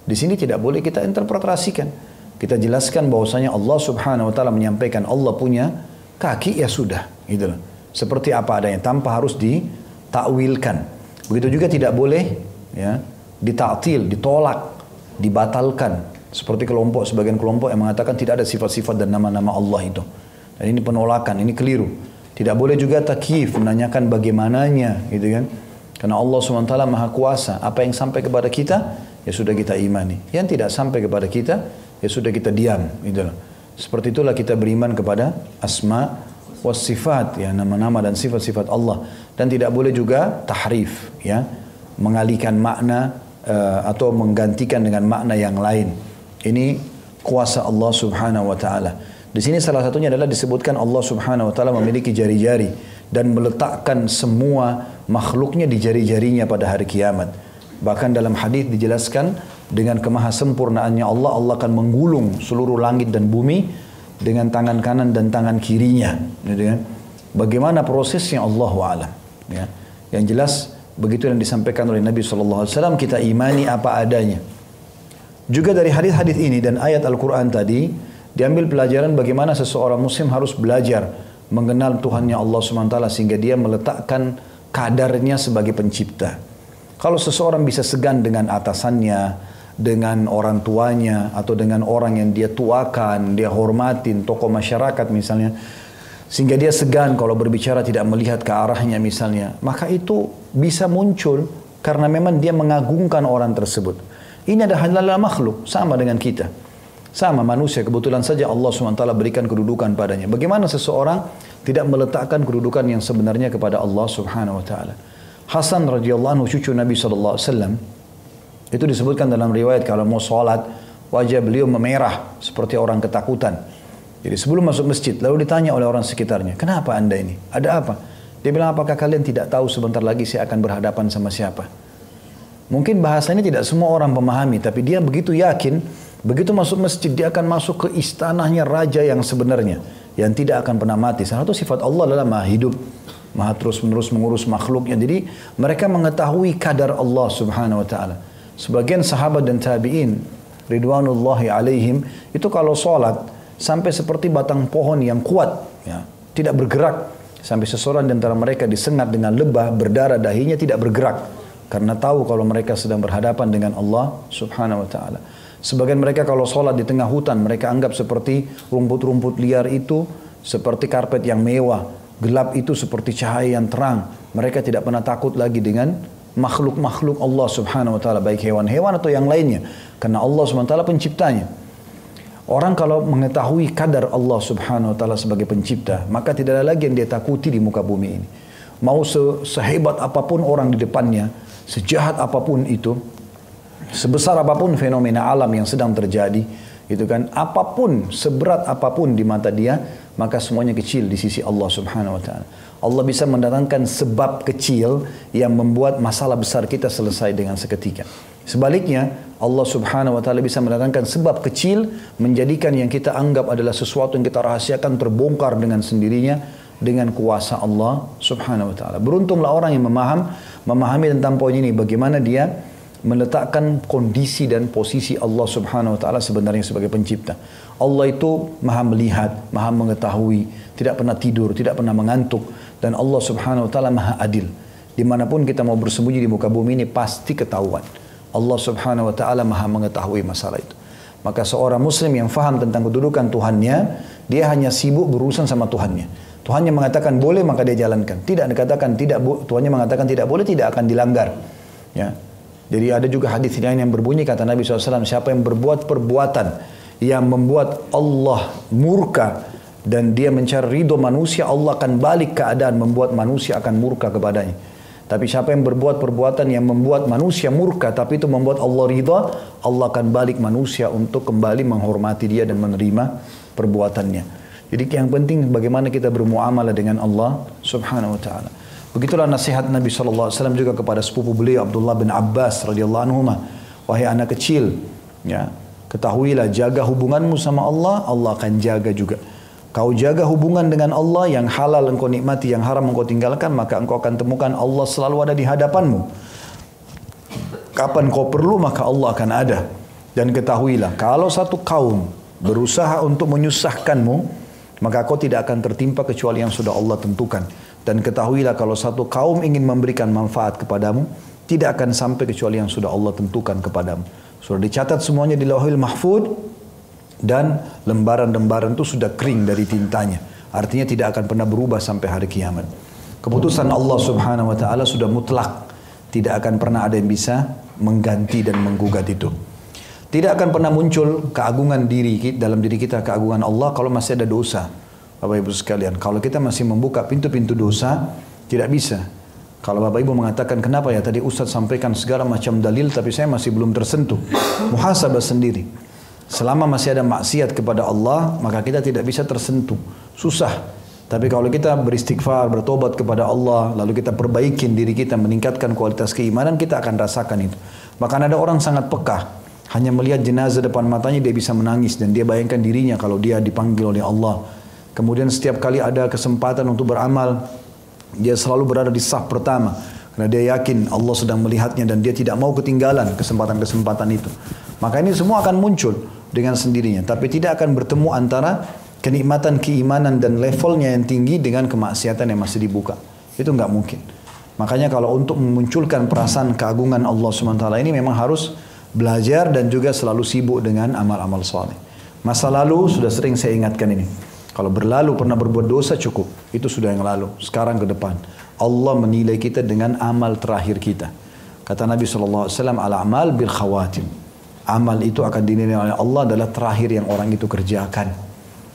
Di sini tidak boleh kita interpretasikan. Kita jelaskan bahwasanya Allah subhanahu wa ta'ala menyampaikan Allah punya kaki, ya sudah. Gitu loh. Seperti apa adanya, tanpa harus ditakwilkan. Begitu juga tidak boleh ya, ditaktil, ditolak, dibatalkan. Seperti sebagian kelompok yang mengatakan tidak ada sifat-sifat dan nama-nama Allah itu. Dan ini penolakan, ini keliru. Tidak boleh juga takyif, menanyakan bagaimananya, gitu kan. Karena Allah SWT maha kuasa. Apa yang sampai kepada kita, ya sudah kita imani. Yang tidak sampai kepada kita, ya sudah kita diam. Gitu. Seperti itulah kita beriman kepada asma was sifat, ya, nama-nama dan sifat-sifat Allah. Dan tidak boleh juga tahrif, ya, mengalihkan makna atau menggantikan dengan makna yang lain. Ini kuasa Allah subhanahu wa ta'ala. Di sini salah satunya adalah disebutkan Allah subhanahu wa ta'ala memiliki jari-jari dan meletakkan semua makhluknya di jari-jarinya pada hari kiamat. Bahkan dalam hadis dijelaskan dengan kemahasempurnaannya Allah, Allah akan menggulung seluruh langit dan bumi dengan tangan kanan dan tangan kirinya. Bagaimana prosesnya Allahu a'lam. Ya. Yang jelas begitu yang disampaikan oleh Nabi SAW, kita imani apa adanya. Juga dari hadis-hadis ini dan ayat Al-Quran tadi diambil pelajaran bagaimana seseorang muslim harus belajar mengenal Tuhannya Allah SWT sehingga dia meletakkan kadarnya sebagai pencipta. Kalau seseorang bisa segan dengan atasannya, dengan orang tuanya, atau dengan orang yang dia tuakan, dia hormatin, tokoh masyarakat misalnya, sehingga dia segan kalau berbicara tidak melihat ke arahnya misalnya, maka itu bisa muncul karena memang dia mengagungkan orang tersebut. Ini adalah makhluk, sama dengan kita. Sama manusia, kebetulan saja Allah SWT berikan kedudukan padanya. Bagaimana seseorang tidak meletakkan kedudukan yang sebenarnya kepada Allah Subhanahu wa ta'ala. Hasan radhiyallahu anhu, cucu Nabi SAW, itu disebutkan dalam riwayat kalau mau sholat, wajah beliau memerah seperti orang ketakutan. Jadi sebelum masuk masjid, lalu ditanya oleh orang sekitarnya, kenapa anda ini? Ada apa? Dia bilang, apakah kalian tidak tahu sebentar lagi saya akan berhadapan sama siapa? Mungkin bahasa ini tidak semua orang memahami, tapi dia begitu yakin, begitu masuk masjid dia akan masuk ke istananya raja yang sebenarnya, yang tidak akan pernah mati. Salah satu sifat Allah adalah maha hidup, maha terus-menerus mengurus makhluknya. Jadi mereka mengetahui kadar Allah subhanahu wa ta'ala. Sebagian sahabat dan tabi'in, ridwanullahi alaihim, itu kalau sholat, sampai seperti batang pohon yang kuat, ya, tidak bergerak. Sampai seseorang di antara mereka disengat dengan lebah, berdarah dahinya tidak bergerak. Karena tahu kalau mereka sedang berhadapan dengan Allah subhanahu wa ta'ala. Sebagian mereka kalau sholat di tengah hutan, mereka anggap seperti rumput-rumput liar itu, seperti karpet yang mewah. Gelap itu seperti cahaya yang terang. Mereka tidak pernah takut lagi dengan makhluk-makhluk Allah subhanahu wa ta'ala, baik hewan-hewan atau yang lainnya. Karena Allah subhanahu wa ta'ala penciptanya. Orang kalau mengetahui kadar Allah subhanahu wa ta'ala sebagai pencipta, maka tidak ada lagi yang dia takuti di muka bumi ini. Mau sehebat apapun orang di depannya, sejahat apapun itu, sebesar apapun fenomena alam yang sedang terjadi, itu kan, apapun, seberat apapun di mata dia, maka semuanya kecil di sisi Allah subhanahu wa ta'ala. Allah bisa mendatangkan sebab kecil yang membuat masalah besar kita selesai dengan seketika. Sebaliknya, Allah subhanahu wa ta'ala bisa mendatangkan sebab kecil, menjadikan yang kita anggap adalah sesuatu yang kita rahasiakan terbongkar dengan sendirinya, dengan kuasa Allah subhanahu wa ta'ala. Beruntunglah orang yang memahami tentang poin ini, bagaimana dia meletakkan kondisi dan posisi Allah subhanahu wa ta'ala sebenarnya sebagai pencipta. Allah itu maha melihat, maha mengetahui, tidak pernah tidur, tidak pernah mengantuk, dan Allah subhanahu wa ta'ala maha adil. Dimanapun kita mau bersembunyi di muka bumi ini pasti ketahuan. Allah subhanahu wa ta'ala maha mengetahui masalah itu. Maka seorang muslim yang faham tentang kedudukan Tuhannya, dia hanya sibuk berurusan sama Tuhannya. Tuhannya mengatakan boleh, maka dia jalankan. Tidak dikatakan tidak, Tuhannya mengatakan tidak boleh, tidak akan dilanggar. Ya. Jadi ada juga hadis lain yang berbunyi, kata Nabi SAW, siapa yang berbuat perbuatan yang membuat Allah murka dan dia mencari ridho manusia, Allah akan balik keadaan membuat manusia akan murka kepadanya. Tapi siapa yang berbuat perbuatan yang membuat manusia murka, tapi itu membuat Allah ridha, Allah akan balik manusia untuk kembali menghormati dia dan menerima perbuatannya. Jadi yang penting bagaimana kita bermuamalah dengan Allah subhanahu wa ta'ala. Begitulah nasihat Nabi SAW juga kepada sepupu beliau Abdullah bin Abbas radhiyallahu anhu. Wahai anak kecil, ya, ketahuilah jaga hubunganmu sama Allah, Allah akan jaga juga. Kau jaga hubungan dengan Allah, yang halal engkau nikmati, yang haram engkau tinggalkan, maka engkau akan temukan Allah selalu ada di hadapanmu. Kapan kau perlu, maka Allah akan ada. Dan ketahuilah, kalau satu kaum berusaha untuk menyusahkanmu, maka kau tidak akan tertimpa kecuali yang sudah Allah tentukan. Dan ketahuilah kalau satu kaum ingin memberikan manfaat kepadamu, tidak akan sampai kecuali yang sudah Allah tentukan kepadamu. Sudah dicatat semuanya di Lauhul Mahfuz, dan lembaran-lembaran itu sudah kering dari tintanya. Artinya tidak akan pernah berubah sampai hari kiamat. Keputusan Allah subhanahu wa ta'ala sudah mutlak. Tidak akan pernah ada yang bisa mengganti dan menggugat itu. Tidak akan pernah muncul keagungan dalam diri kita, keagungan Allah kalau masih ada dosa. Bapak Ibu sekalian, kalau kita masih membuka pintu-pintu dosa, tidak bisa. Kalau Bapak Ibu mengatakan, kenapa ya tadi Ustaz sampaikan segala macam dalil, tapi saya masih belum tersentuh. Muhasabah sendiri. Selama masih ada maksiat kepada Allah, maka kita tidak bisa tersentuh. Susah. Tapi kalau kita beristighfar, bertobat kepada Allah, lalu kita perbaikin diri kita, meningkatkan kualitas keimanan, kita akan rasakan itu. Bahkan ada orang sangat peka. Hanya melihat jenazah depan matanya dia bisa menangis, dan dia bayangkan dirinya kalau dia dipanggil oleh Allah. Kemudian setiap kali ada kesempatan untuk beramal, dia selalu berada di saf pertama. Karena dia yakin Allah sedang melihatnya dan dia tidak mau ketinggalan kesempatan-kesempatan itu. Maka ini semua akan muncul dengan sendirinya. Tapi tidak akan bertemu antara kenikmatan keimanan dan levelnya yang tinggi dengan kemaksiatan yang masih dibuka. Itu nggak mungkin. Makanya kalau untuk memunculkan perasaan keagungan Allah SWT ini memang harus belajar dan juga selalu sibuk dengan amal-amal saleh. Masa lalu sudah sering saya ingatkan ini. Kalau berlalu pernah berbuat dosa cukup. Itu sudah yang lalu. Sekarang ke depan. Allah menilai kita dengan amal terakhir kita. Kata Nabi SAW, al-amal bil khawatim. Amal itu akan dinilai oleh Allah adalah terakhir yang orang itu kerjakan.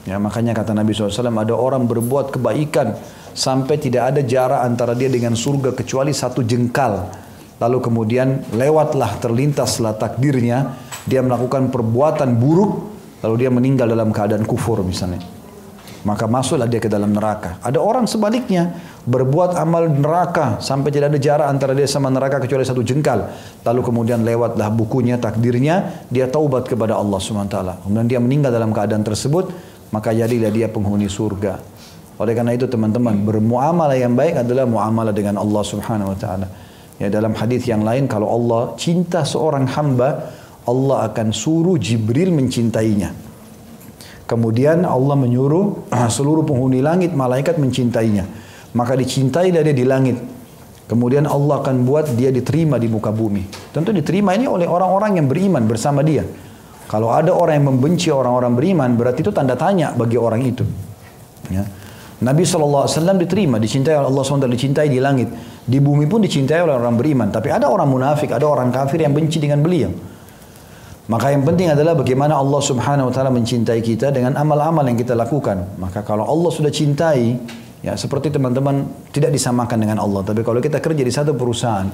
Ya, makanya kata Nabi SAW, ada orang berbuat kebaikan sampai tidak ada jarak antara dia dengan surga kecuali 1 jengkal. Lalu kemudian lewatlah, terlintaslah takdirnya, dia melakukan perbuatan buruk, lalu dia meninggal dalam keadaan kufur misalnya. Maka masuklah dia ke dalam neraka. Ada orang sebaliknya, berbuat amal neraka sampai tidak ada jarak antara dia sama neraka kecuali 1 jengkal. Lalu kemudian lewatlah bukunya, takdirnya, dia taubat kepada Allah SWT. Kemudian dia meninggal dalam keadaan tersebut, maka jadilah dia penghuni surga. Oleh karena itu teman-teman, bermuamalah yang baik adalah muamalah dengan Allah Subhanahu wa taala. Ya, dalam hadis yang lain, kalau Allah cinta seorang hamba, Allah akan suruh Jibril mencintainya. Kemudian Allah menyuruh seluruh penghuni langit, malaikat mencintainya. Maka dicintai dia di langit. Kemudian Allah akan buat dia diterima di muka bumi. Tentu diterima ini oleh orang-orang yang beriman bersama dia. Kalau ada orang yang membenci orang-orang beriman, berarti itu tanda tanya bagi orang itu. Ya. Nabi SAW diterima, dicintai oleh Allah SWT, dicintai di langit. Di bumi pun dicintai oleh orang beriman. Tapi ada orang munafik, ada orang kafir yang benci dengan beliau. Maka yang penting adalah bagaimana Allah Subhanahu wa taala mencintai kita dengan amal-amal yang kita lakukan. Maka kalau Allah sudah cintai, ya seperti teman-teman tidak disamakan dengan Allah. Tapi kalau kita kerja di satu perusahaan,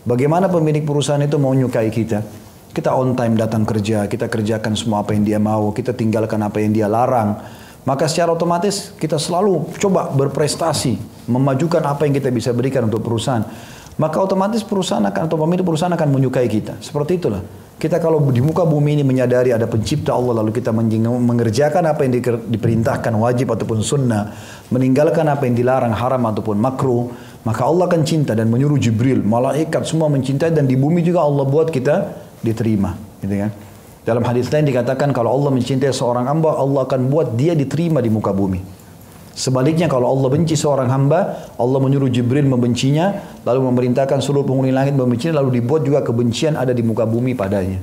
bagaimana pemilik perusahaan itu mau menyukai kita? Kita on time datang kerja, kita kerjakan semua apa yang dia mau, kita tinggalkan apa yang dia larang. Maka secara otomatis kita selalu coba berprestasi, memajukan apa yang kita bisa berikan untuk perusahaan. Maka otomatis perusahaan akan atau pemilik perusahaan akan menyukai kita. Seperti itulah. Kita kalau di muka bumi ini menyadari ada pencipta Allah, lalu kita mengerjakan apa yang diperintahkan wajib ataupun sunnah, meninggalkan apa yang dilarang haram ataupun makruh, maka Allah akan cinta dan menyuruh Jibril, malaikat semua mencintai, dan di bumi juga Allah buat kita diterima, gitu kan? Dalam hadis lain dikatakan kalau Allah mencintai seorang hamba, Allah akan buat dia diterima di muka bumi. Sebaliknya kalau Allah benci seorang hamba, Allah menyuruh Jibril membencinya, lalu memerintahkan seluruh penghuni langit membencinya, lalu dibuat juga kebencian ada di muka bumi padanya.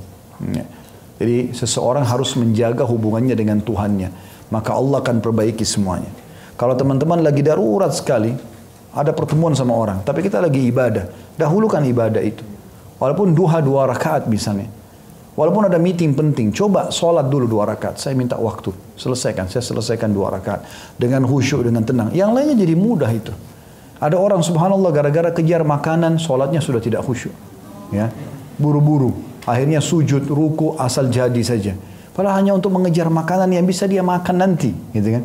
Ya. Jadi seseorang harus menjaga hubungannya dengan Tuhannya, maka Allah akan perbaiki semuanya. Kalau teman-teman lagi darurat sekali, ada pertemuan sama orang, tapi kita lagi ibadah, dahulukan ibadah itu. Walaupun duha 2 rakaat misalnya. Walaupun ada meeting penting, coba sholat dulu 2 rakaat. Saya minta waktu, saya selesaikan 2 rakaat. Dengan khusyuk, dengan tenang. Yang lainnya jadi mudah itu. Ada orang subhanallah gara-gara kejar makanan, sholatnya sudah tidak khusyuk. Ya, buru-buru. Akhirnya sujud, ruku, asal jadi saja. Padahal hanya untuk mengejar makanan yang bisa dia makan nanti. Gitu kan?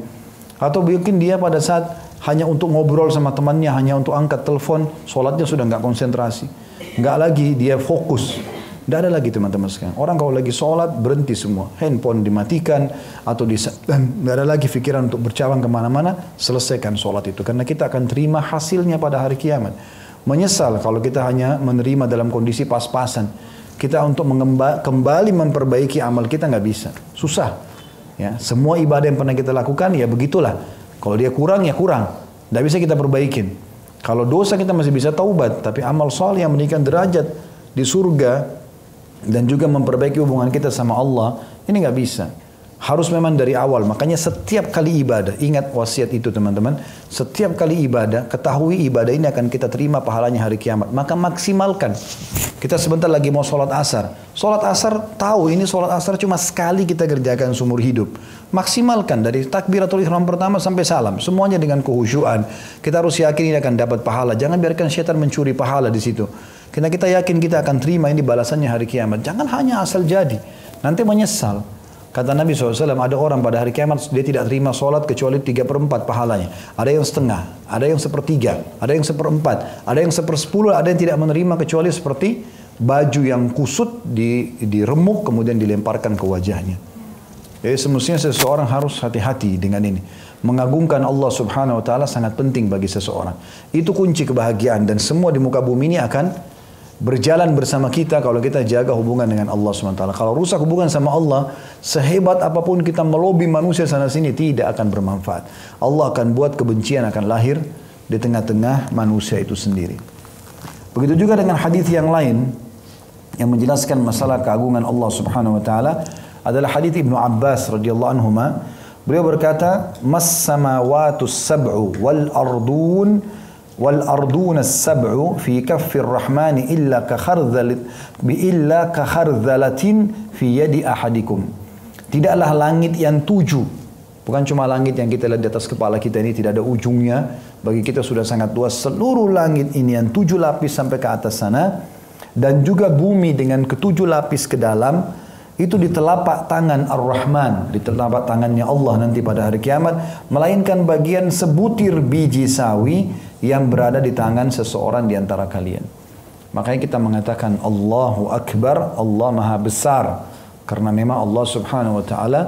Atau mungkin dia pada saat hanya untuk ngobrol sama temannya, hanya untuk angkat telepon, sholatnya sudah nggak konsentrasi. Nggak lagi dia fokus. Tidak ada lagi teman-teman sekalian. Orang kalau lagi sholat berhenti semua. Handphone dimatikan atau tidak ada lagi pikiran untuk bercabang kemana-mana. Selesaikan sholat itu. Karena kita akan terima hasilnya pada hari kiamat. Menyesal kalau kita hanya menerima dalam kondisi pas-pasan. Kita untuk kembali memperbaiki amal kita nggak bisa. Susah. Ya, semua ibadah yang pernah kita lakukan ya begitulah. Kalau dia kurang ya kurang. Tidak bisa kita perbaikin. Kalau dosa kita masih bisa taubat. Tapi amal saleh yang meningkatkan derajat di surga dan juga memperbaiki hubungan kita sama Allah, ini nggak bisa. Harus memang dari awal. Makanya setiap kali ibadah, ingat wasiat itu teman-teman, setiap kali ibadah, ketahui ibadah ini akan kita terima pahalanya hari kiamat. Maka maksimalkan. Kita sebentar lagi mau sholat asar. Sholat asar, tahu ini sholat asar cuma sekali kita kerjakan seumur hidup. Maksimalkan dari takbiratul ihram pertama sampai salam. Semuanya dengan kehusyuan. Kita harus yakin ini akan dapat pahala. Jangan biarkan syaitan mencuri pahala di situ. Karena kita yakin kita akan terima ini balasannya hari kiamat. Jangan hanya asal jadi. Nanti menyesal. Kata Nabi SAW, ada orang pada hari kiamat dia tidak terima sholat kecuali 3/4 pahalanya. Ada yang setengah, ada yang 1/3, ada yang 1/4, ada yang 1/10, ada yang tidak menerima kecuali seperti baju yang kusut diremuk kemudian dilemparkan ke wajahnya. Jadi semestinya seseorang harus hati-hati dengan ini. Mengagungkan Allah Subhanahu wa taala sangat penting bagi seseorang. Itu kunci kebahagiaan dan semua di muka bumi ini akan berjalan bersama kita kalau kita jaga hubungan dengan Allah SWT. Kalau rusak hubungan sama Allah, sehebat apapun kita melobi manusia sana sini, tidak akan bermanfaat. Allah akan buat kebencian akan lahir di tengah-tengah manusia itu sendiri. Begitu juga dengan hadis yang lain yang menjelaskan masalah keagungan Allah Subhanahu wa taala adalah hadis Ibnu Abbas radhiyallahu anhuma. Beliau berkata, "Mas samawatus sab'u wal ardun as-sab'u fi kaffir rahmani illa ka khardhalatin fi yadi ahadikum." Tidaklah langit yang 7, bukan cuma langit yang kita lihat di atas kepala kita ini tidak ada ujungnya, bagi kita sudah sangat luas. Seluruh langit ini yang 7 lapis sampai ke atas sana, dan juga bumi dengan ke-7 lapis ke dalam, itu di telapak tangan Ar-Rahman, di telapak tangannya Allah nanti pada hari kiamat, melainkan bagian sebutir biji sawi yang berada di tangan seseorang di antara kalian. Makanya kita mengatakan Allahu Akbar, Allah Maha Besar, karena memang Allah Subhanahu wa taala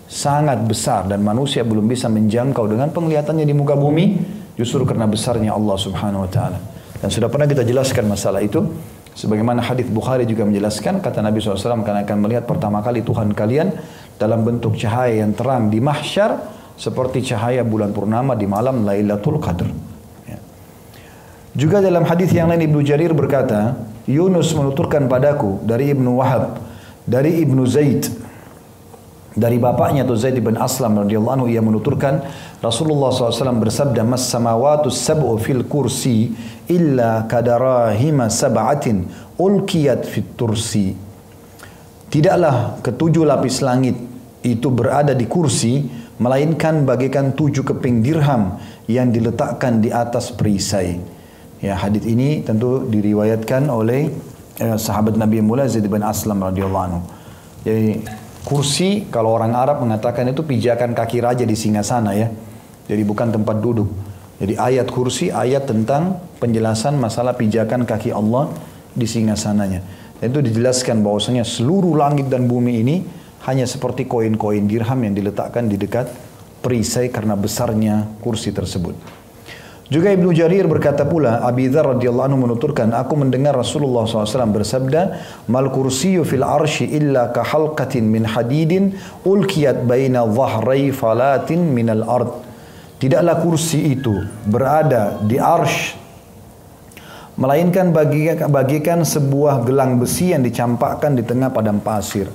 sangat besar dan manusia belum bisa menjangkau dengan penglihatannya di muka bumi, justru karena besarnya Allah Subhanahu wa taala. Dan sudah pernah kita jelaskan masalah itu. Sebagaimana hadis Bukhari juga menjelaskan, kata Nabi SAW, kalian akan melihat pertama kali Tuhan kalian dalam bentuk cahaya yang terang di mahsyar, seperti cahaya bulan purnama di malam Lailatul Qadar. Ya. Juga dalam hadis yang lain Ibnu Jarir berkata, Yunus menuturkan padaku dari Ibnu Wahab, dari Ibnu Zaid, dari bapaknya atau Zaid bin Aslam radhiyallahu anhu, ia menuturkan Rasulullah SAW bersabda, "Mas samawatu sab'u fil kursi illa kadarahima sab'atin ulkiyat fit tursi." Tidaklah ketujuh lapis langit itu berada di kursi, melainkan bagaikan 7 keping dirham yang diletakkan di atas perisai. Ya, hadis ini tentu diriwayatkan oleh sahabat Nabi Muhammad Zaid bin Aslam radhiyallahu anhu. Jadi kursi, kalau orang Arab mengatakan itu pijakan kaki raja di singgasana ya. Jadi bukan tempat duduk. Jadi ayat kursi, ayat tentang penjelasan masalah pijakan kaki Allah di singgasananya. Dan itu dijelaskan bahwasanya seluruh langit dan bumi ini hanya seperti koin-koin dirham yang diletakkan di dekat perisai karena besarnya kursi tersebut. Juga Ibnu Jarir berkata pula, Abi Dzar radhiyallahu anhu menuturkan, aku mendengar Rasulullah SAW bersabda, mal kursiyyu fil arsy illa ka halqatin min hadidin ulkiyat baina dhahrai falatin minal ard. Tidaklah kursi itu berada di arsy, melainkan bagikan sebuah gelang besi yang dicampakkan di tengah padang pasir.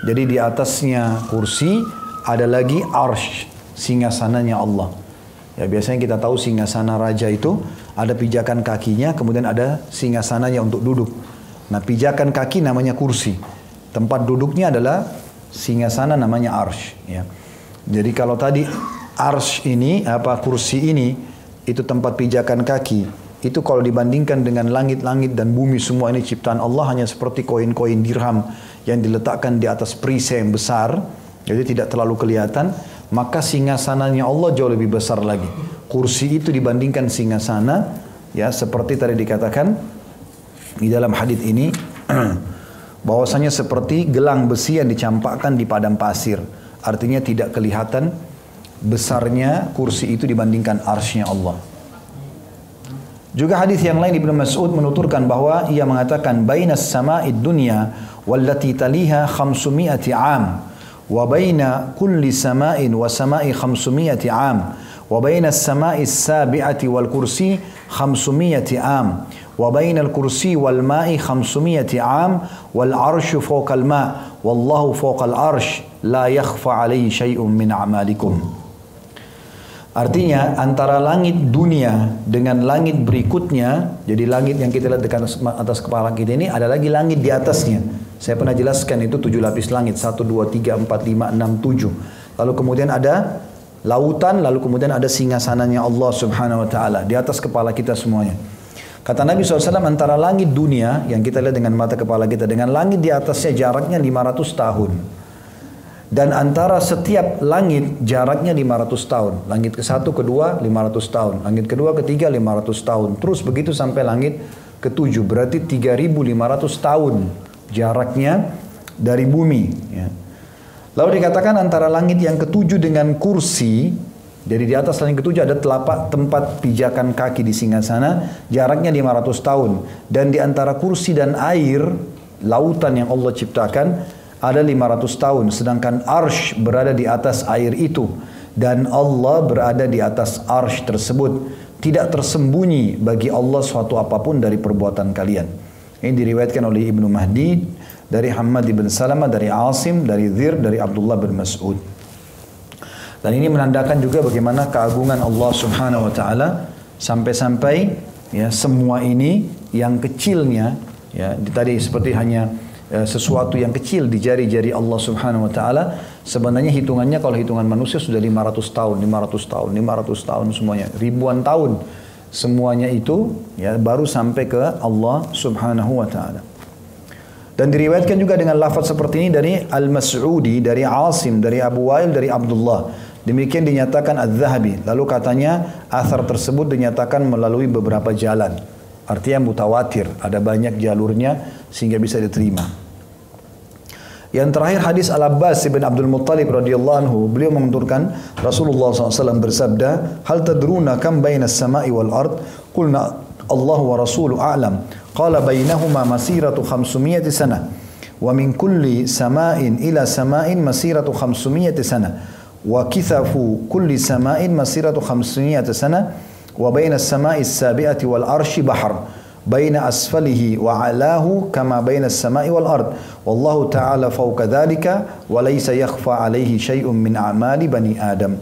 Jadi di atasnya kursi ada lagi arsy, singgasananya Allah. Ya, biasanya kita tahu singgasana raja itu ada pijakan kakinya, kemudian ada singgasananya untuk duduk. Nah, pijakan kaki namanya kursi. Tempat duduknya adalah singgasana namanya arsy. Ya. Jadi kalau tadi arsy ini, kursi ini, itu tempat pijakan kaki. Itu kalau dibandingkan dengan langit-langit dan bumi semua ini ciptaan Allah hanya seperti koin-koin dirham yang diletakkan di atas perisai yang besar. Jadi tidak terlalu kelihatan. Maka singgasananya Allah jauh lebih besar lagi. Kursi itu dibandingkan singgasana, ya seperti tadi dikatakan di dalam hadis ini, bahwasanya seperti gelang besi yang dicampakkan di padang pasir. Artinya tidak kelihatan besarnya kursi itu dibandingkan arsy-nya Allah. Juga hadis yang lain Ibnu Mas'ud menuturkan bahwa ia mengatakan bainas sama'id dunya wallati taliha 500 'am. وبين كل سماء وسماء 500 عام وبين السماء السابعة والكرسي 500 عام وبين الكرسي والماء 500 عام والعرش فوق الماء والله فوق العرش لا يخفى عليه شيء من أعمالكم. Artinya antara langit dunia dengan langit berikutnya, jadi langit yang kita lihat dekat atas kepala kita ini ada lagi langit di atasnya. Saya pernah jelaskan itu 7 lapis langit, 1, 2, 3, 4, 5, 6, 7. Lalu kemudian ada lautan, lalu kemudian ada singgasananya Allah Subhanahu wa taala di atas kepala kita semuanya. Kata Nabi SAW, antara langit dunia yang kita lihat dengan mata kepala kita dengan langit di atasnya jaraknya 500 tahun. Dan antara setiap langit jaraknya 500 tahun. Langit ke-1, ke-2 500 tahun. Langit ke-2, ke-3 500 tahun. Terus begitu sampai langit ke-7. Berarti 3.500 tahun jaraknya dari bumi. Ya. Lalu dikatakan antara langit yang ke-7 dengan kursi. Jadi di atas langit ke-7 ada telapak tempat pijakan kaki di singgasana. Jaraknya 500 tahun. Dan di antara kursi dan air, lautan yang Allah ciptakan, ada 500 tahun, sedangkan arsh berada di atas air itu dan Allah berada di atas arsh tersebut. Tidak tersembunyi bagi Allah suatu apapun dari perbuatan kalian. Ini diriwayatkan oleh Ibnu Mahdi dari Hammad bin Salamah, dari Asim, dari Dzir, dari Abdullah bin Mas'ud. Dan ini menandakan juga bagaimana keagungan Allah Subhanahu wa taala sampai-sampai ya semua ini yang kecilnya ya tadi seperti hanya sesuatu yang kecil di jari-jari Allah Subhanahu wa taala, sebenarnya hitungannya kalau hitungan manusia sudah 500 tahun, 500 tahun, 500 tahun semuanya, ribuan tahun semuanya itu ya baru sampai ke Allah Subhanahu wa taala. Dan diriwayatkan juga dengan lafaz seperti ini dari Al-Mas'udi, dari Asim, dari Abu Wail, dari Abdullah. Demikian dinyatakan Az-Zahabi. Lalu katanya athar tersebut dinyatakan melalui beberapa jalan. Artinya mutawatir, ada banyak jalurnya sehingga bisa diterima. Yang terakhir hadis Al-Abbas bin Abdul Muttalib radhiyallahu anhu, beliau menunturkan Rasulullah SAW bersabda, "Hal tadruna kam baina as-sama'i wal ard?" Qulna Allah wa rasuluhu a'lam. Qala bainahuma masiratu 500 sana. Wa min kulli sama'in ila sama'in masiratu 500 sana. Wa kithafu kulli sama'in masiratu 500 sana. Wa baina as-sama'i as-sabi'ati wal arshi bahr. Baina asfalihi wa alahu kama baina as-sama'i wal ard. Wallahu ta'ala fawqa dhalika wa laysa yakhfa alaihi syai'un min a'mali bani Adam.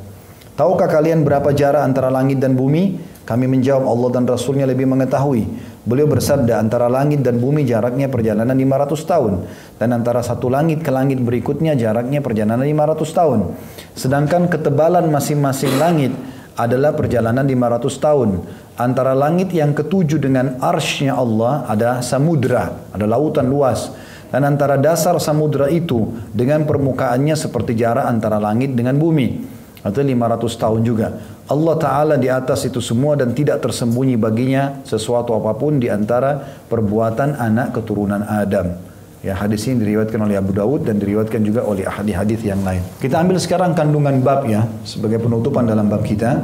Tahukah kalian berapa jarak antara langit dan bumi? Kami menjawab, Allah dan Rasulnya lebih mengetahui. Beliau bersabda, antara langit dan bumi jaraknya perjalanan 500 tahun. Dan antara satu langit ke langit berikutnya jaraknya perjalanan 500 tahun. Sedangkan ketebalan masing-masing langit adalah perjalanan 500 tahun. Antara langit yang ketujuh dengan arsy-Nya Allah ada samudra, ada lautan luas. Dan antara dasar samudra itu dengan permukaannya seperti jarak antara langit dengan bumi. Atau 500 tahun juga. Allah Ta'ala di atas itu semua dan tidak tersembunyi baginya sesuatu apapun di antara perbuatan anak keturunan Adam. Ya, hadis ini diriwayatkan oleh Abu Dawud dan diriwayatkan juga oleh hadis yang lain. Kita ambil sekarang kandungan bab ya, sebagai penutupan dalam bab kita.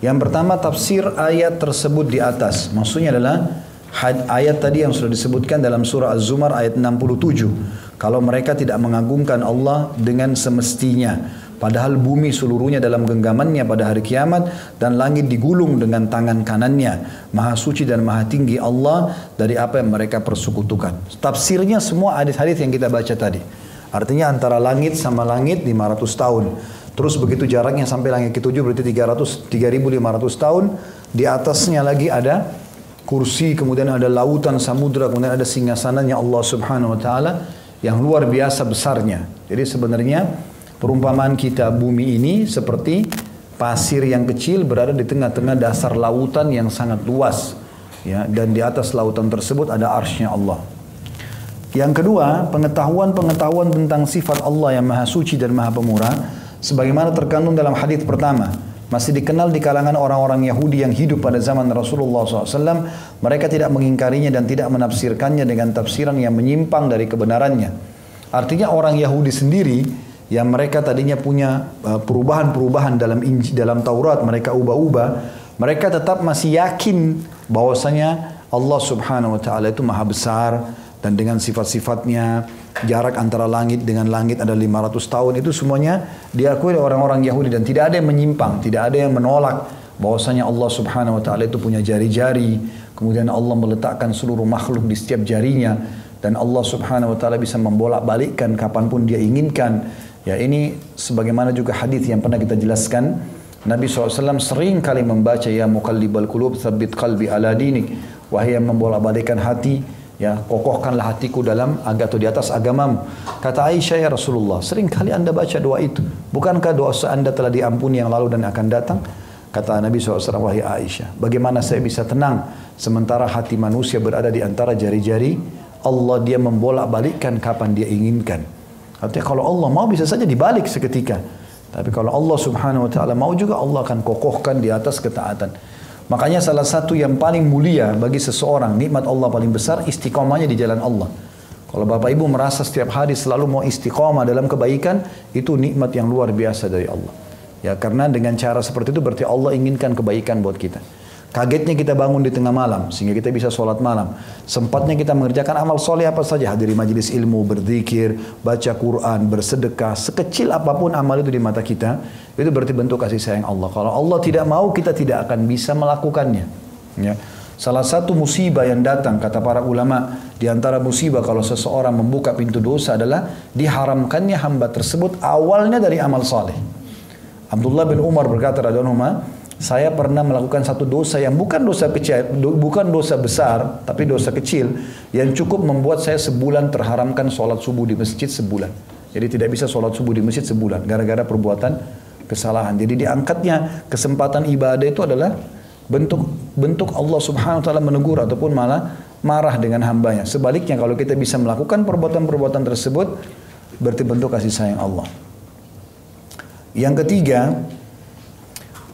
Yang pertama tafsir ayat tersebut di atas. Maksudnya adalah ayat tadi yang sudah disebutkan dalam surah Az-Zumar ayat 67. Kalau mereka tidak mengagungkan Allah dengan semestinya. Padahal bumi seluruhnya dalam genggamannya pada hari kiamat dan langit digulung dengan tangan kanannya. Maha suci dan maha tinggi Allah dari apa yang mereka persekutukan. Tafsirnya semua hadis-hadis yang kita baca tadi. Artinya antara langit sama langit 500 tahun. Terus begitu jaraknya sampai langit ketujuh berarti 3.500 tahun. Di atasnya lagi ada kursi, kemudian ada lautan samudra, kemudian ada singgasananya Allah Subhanahu wa taala yang luar biasa besarnya. Jadi sebenarnya perumpamaan kita bumi ini seperti pasir yang kecil berada di tengah-tengah dasar lautan yang sangat luas. Ya, dan di atas lautan tersebut ada arsy-Nya Allah. Yang kedua, pengetahuan tentang sifat Allah yang maha suci dan maha pemurah. Sebagaimana terkandung dalam hadis pertama. Masih dikenal di kalangan orang-orang Yahudi yang hidup pada zaman Rasulullah SAW. Mereka tidak mengingkarinya dan tidak menafsirkannya dengan tafsiran yang menyimpang dari kebenarannya. Artinya orang Yahudi sendiri yang mereka tadinya punya perubahan-perubahan dalam Taurat, mereka ubah-ubah, mereka tetap masih yakin bahwasanya Allah Subhanahu wa taala itu maha besar dan dengan sifat-sifatnya, jarak antara langit dengan langit ada 500 tahun, itu semuanya diakui oleh orang-orang Yahudi dan tidak ada yang menyimpang, tidak ada yang menolak bahwasanya Allah Subhanahu wa taala itu punya jari-jari, kemudian Allah meletakkan seluruh makhluk di setiap jarinya dan Allah Subhanahu wa taala bisa membolak-balikkan kapanpun dia inginkan. Ya, ini sebagaimana juga hadis yang pernah kita jelaskan, Nabi SAW sering kali membaca ya muqallibal qulub tsabbit qalbi ala dinik, wahai yang membolak-balikkan hati, ya kokohkanlah hatiku dalam atau di atas agamamu. Kata Aisyah, ya Rasulullah, sering kali anda baca doa itu, bukankah dosa anda telah diampuni yang lalu dan akan datang? Kata Nabi SAW, wahai Aisyah, bagaimana saya bisa tenang sementara hati manusia berada di antara jari-jari Allah, dia membolak-balikkan kapan dia inginkan. Artinya kalau Allah mau bisa saja dibalik seketika. Tapi kalau Allah Subhanahu wa taala mau juga, Allah akan kokohkan di atas ketaatan. Makanya salah satu yang paling mulia bagi seseorang, nikmat Allah paling besar, istiqomahnya di jalan Allah. Kalau Bapak Ibu merasa setiap hari selalu mau istiqomah dalam kebaikan, itu nikmat yang luar biasa dari Allah. Ya, karena dengan cara seperti itu berarti Allah inginkan kebaikan buat kita. Kagetnya kita bangun di tengah malam sehingga kita bisa sholat malam. Sempatnya kita mengerjakan amal soleh apa saja, hadiri majelis ilmu, berzikir, baca Quran, bersedekah. Sekecil apapun amal itu di mata kita, itu berarti bentuk kasih sayang Allah. Kalau Allah tidak mau, kita tidak akan bisa melakukannya. Ya. Salah satu musibah yang datang, kata para ulama, di antara musibah kalau seseorang membuka pintu dosa adalah diharamkannya hamba tersebut awalnya dari amal soleh. Abdullah bin Umar berkata radhiyallahu anhu, saya pernah melakukan satu dosa yang bukan dosa kecil, bukan dosa besar, tapi dosa kecil yang cukup membuat saya sebulan terharamkan sholat subuh di masjid sebulan. Jadi tidak bisa sholat subuh di masjid sebulan gara-gara perbuatan kesalahan. Jadi diangkatnya kesempatan ibadah itu adalah bentuk Allah Subhanahu wa taala menegur ataupun malah marah dengan hambanya. Sebaliknya kalau kita bisa melakukan perbuatan-perbuatan tersebut, berarti bentuk kasih sayang Allah. Yang ketiga,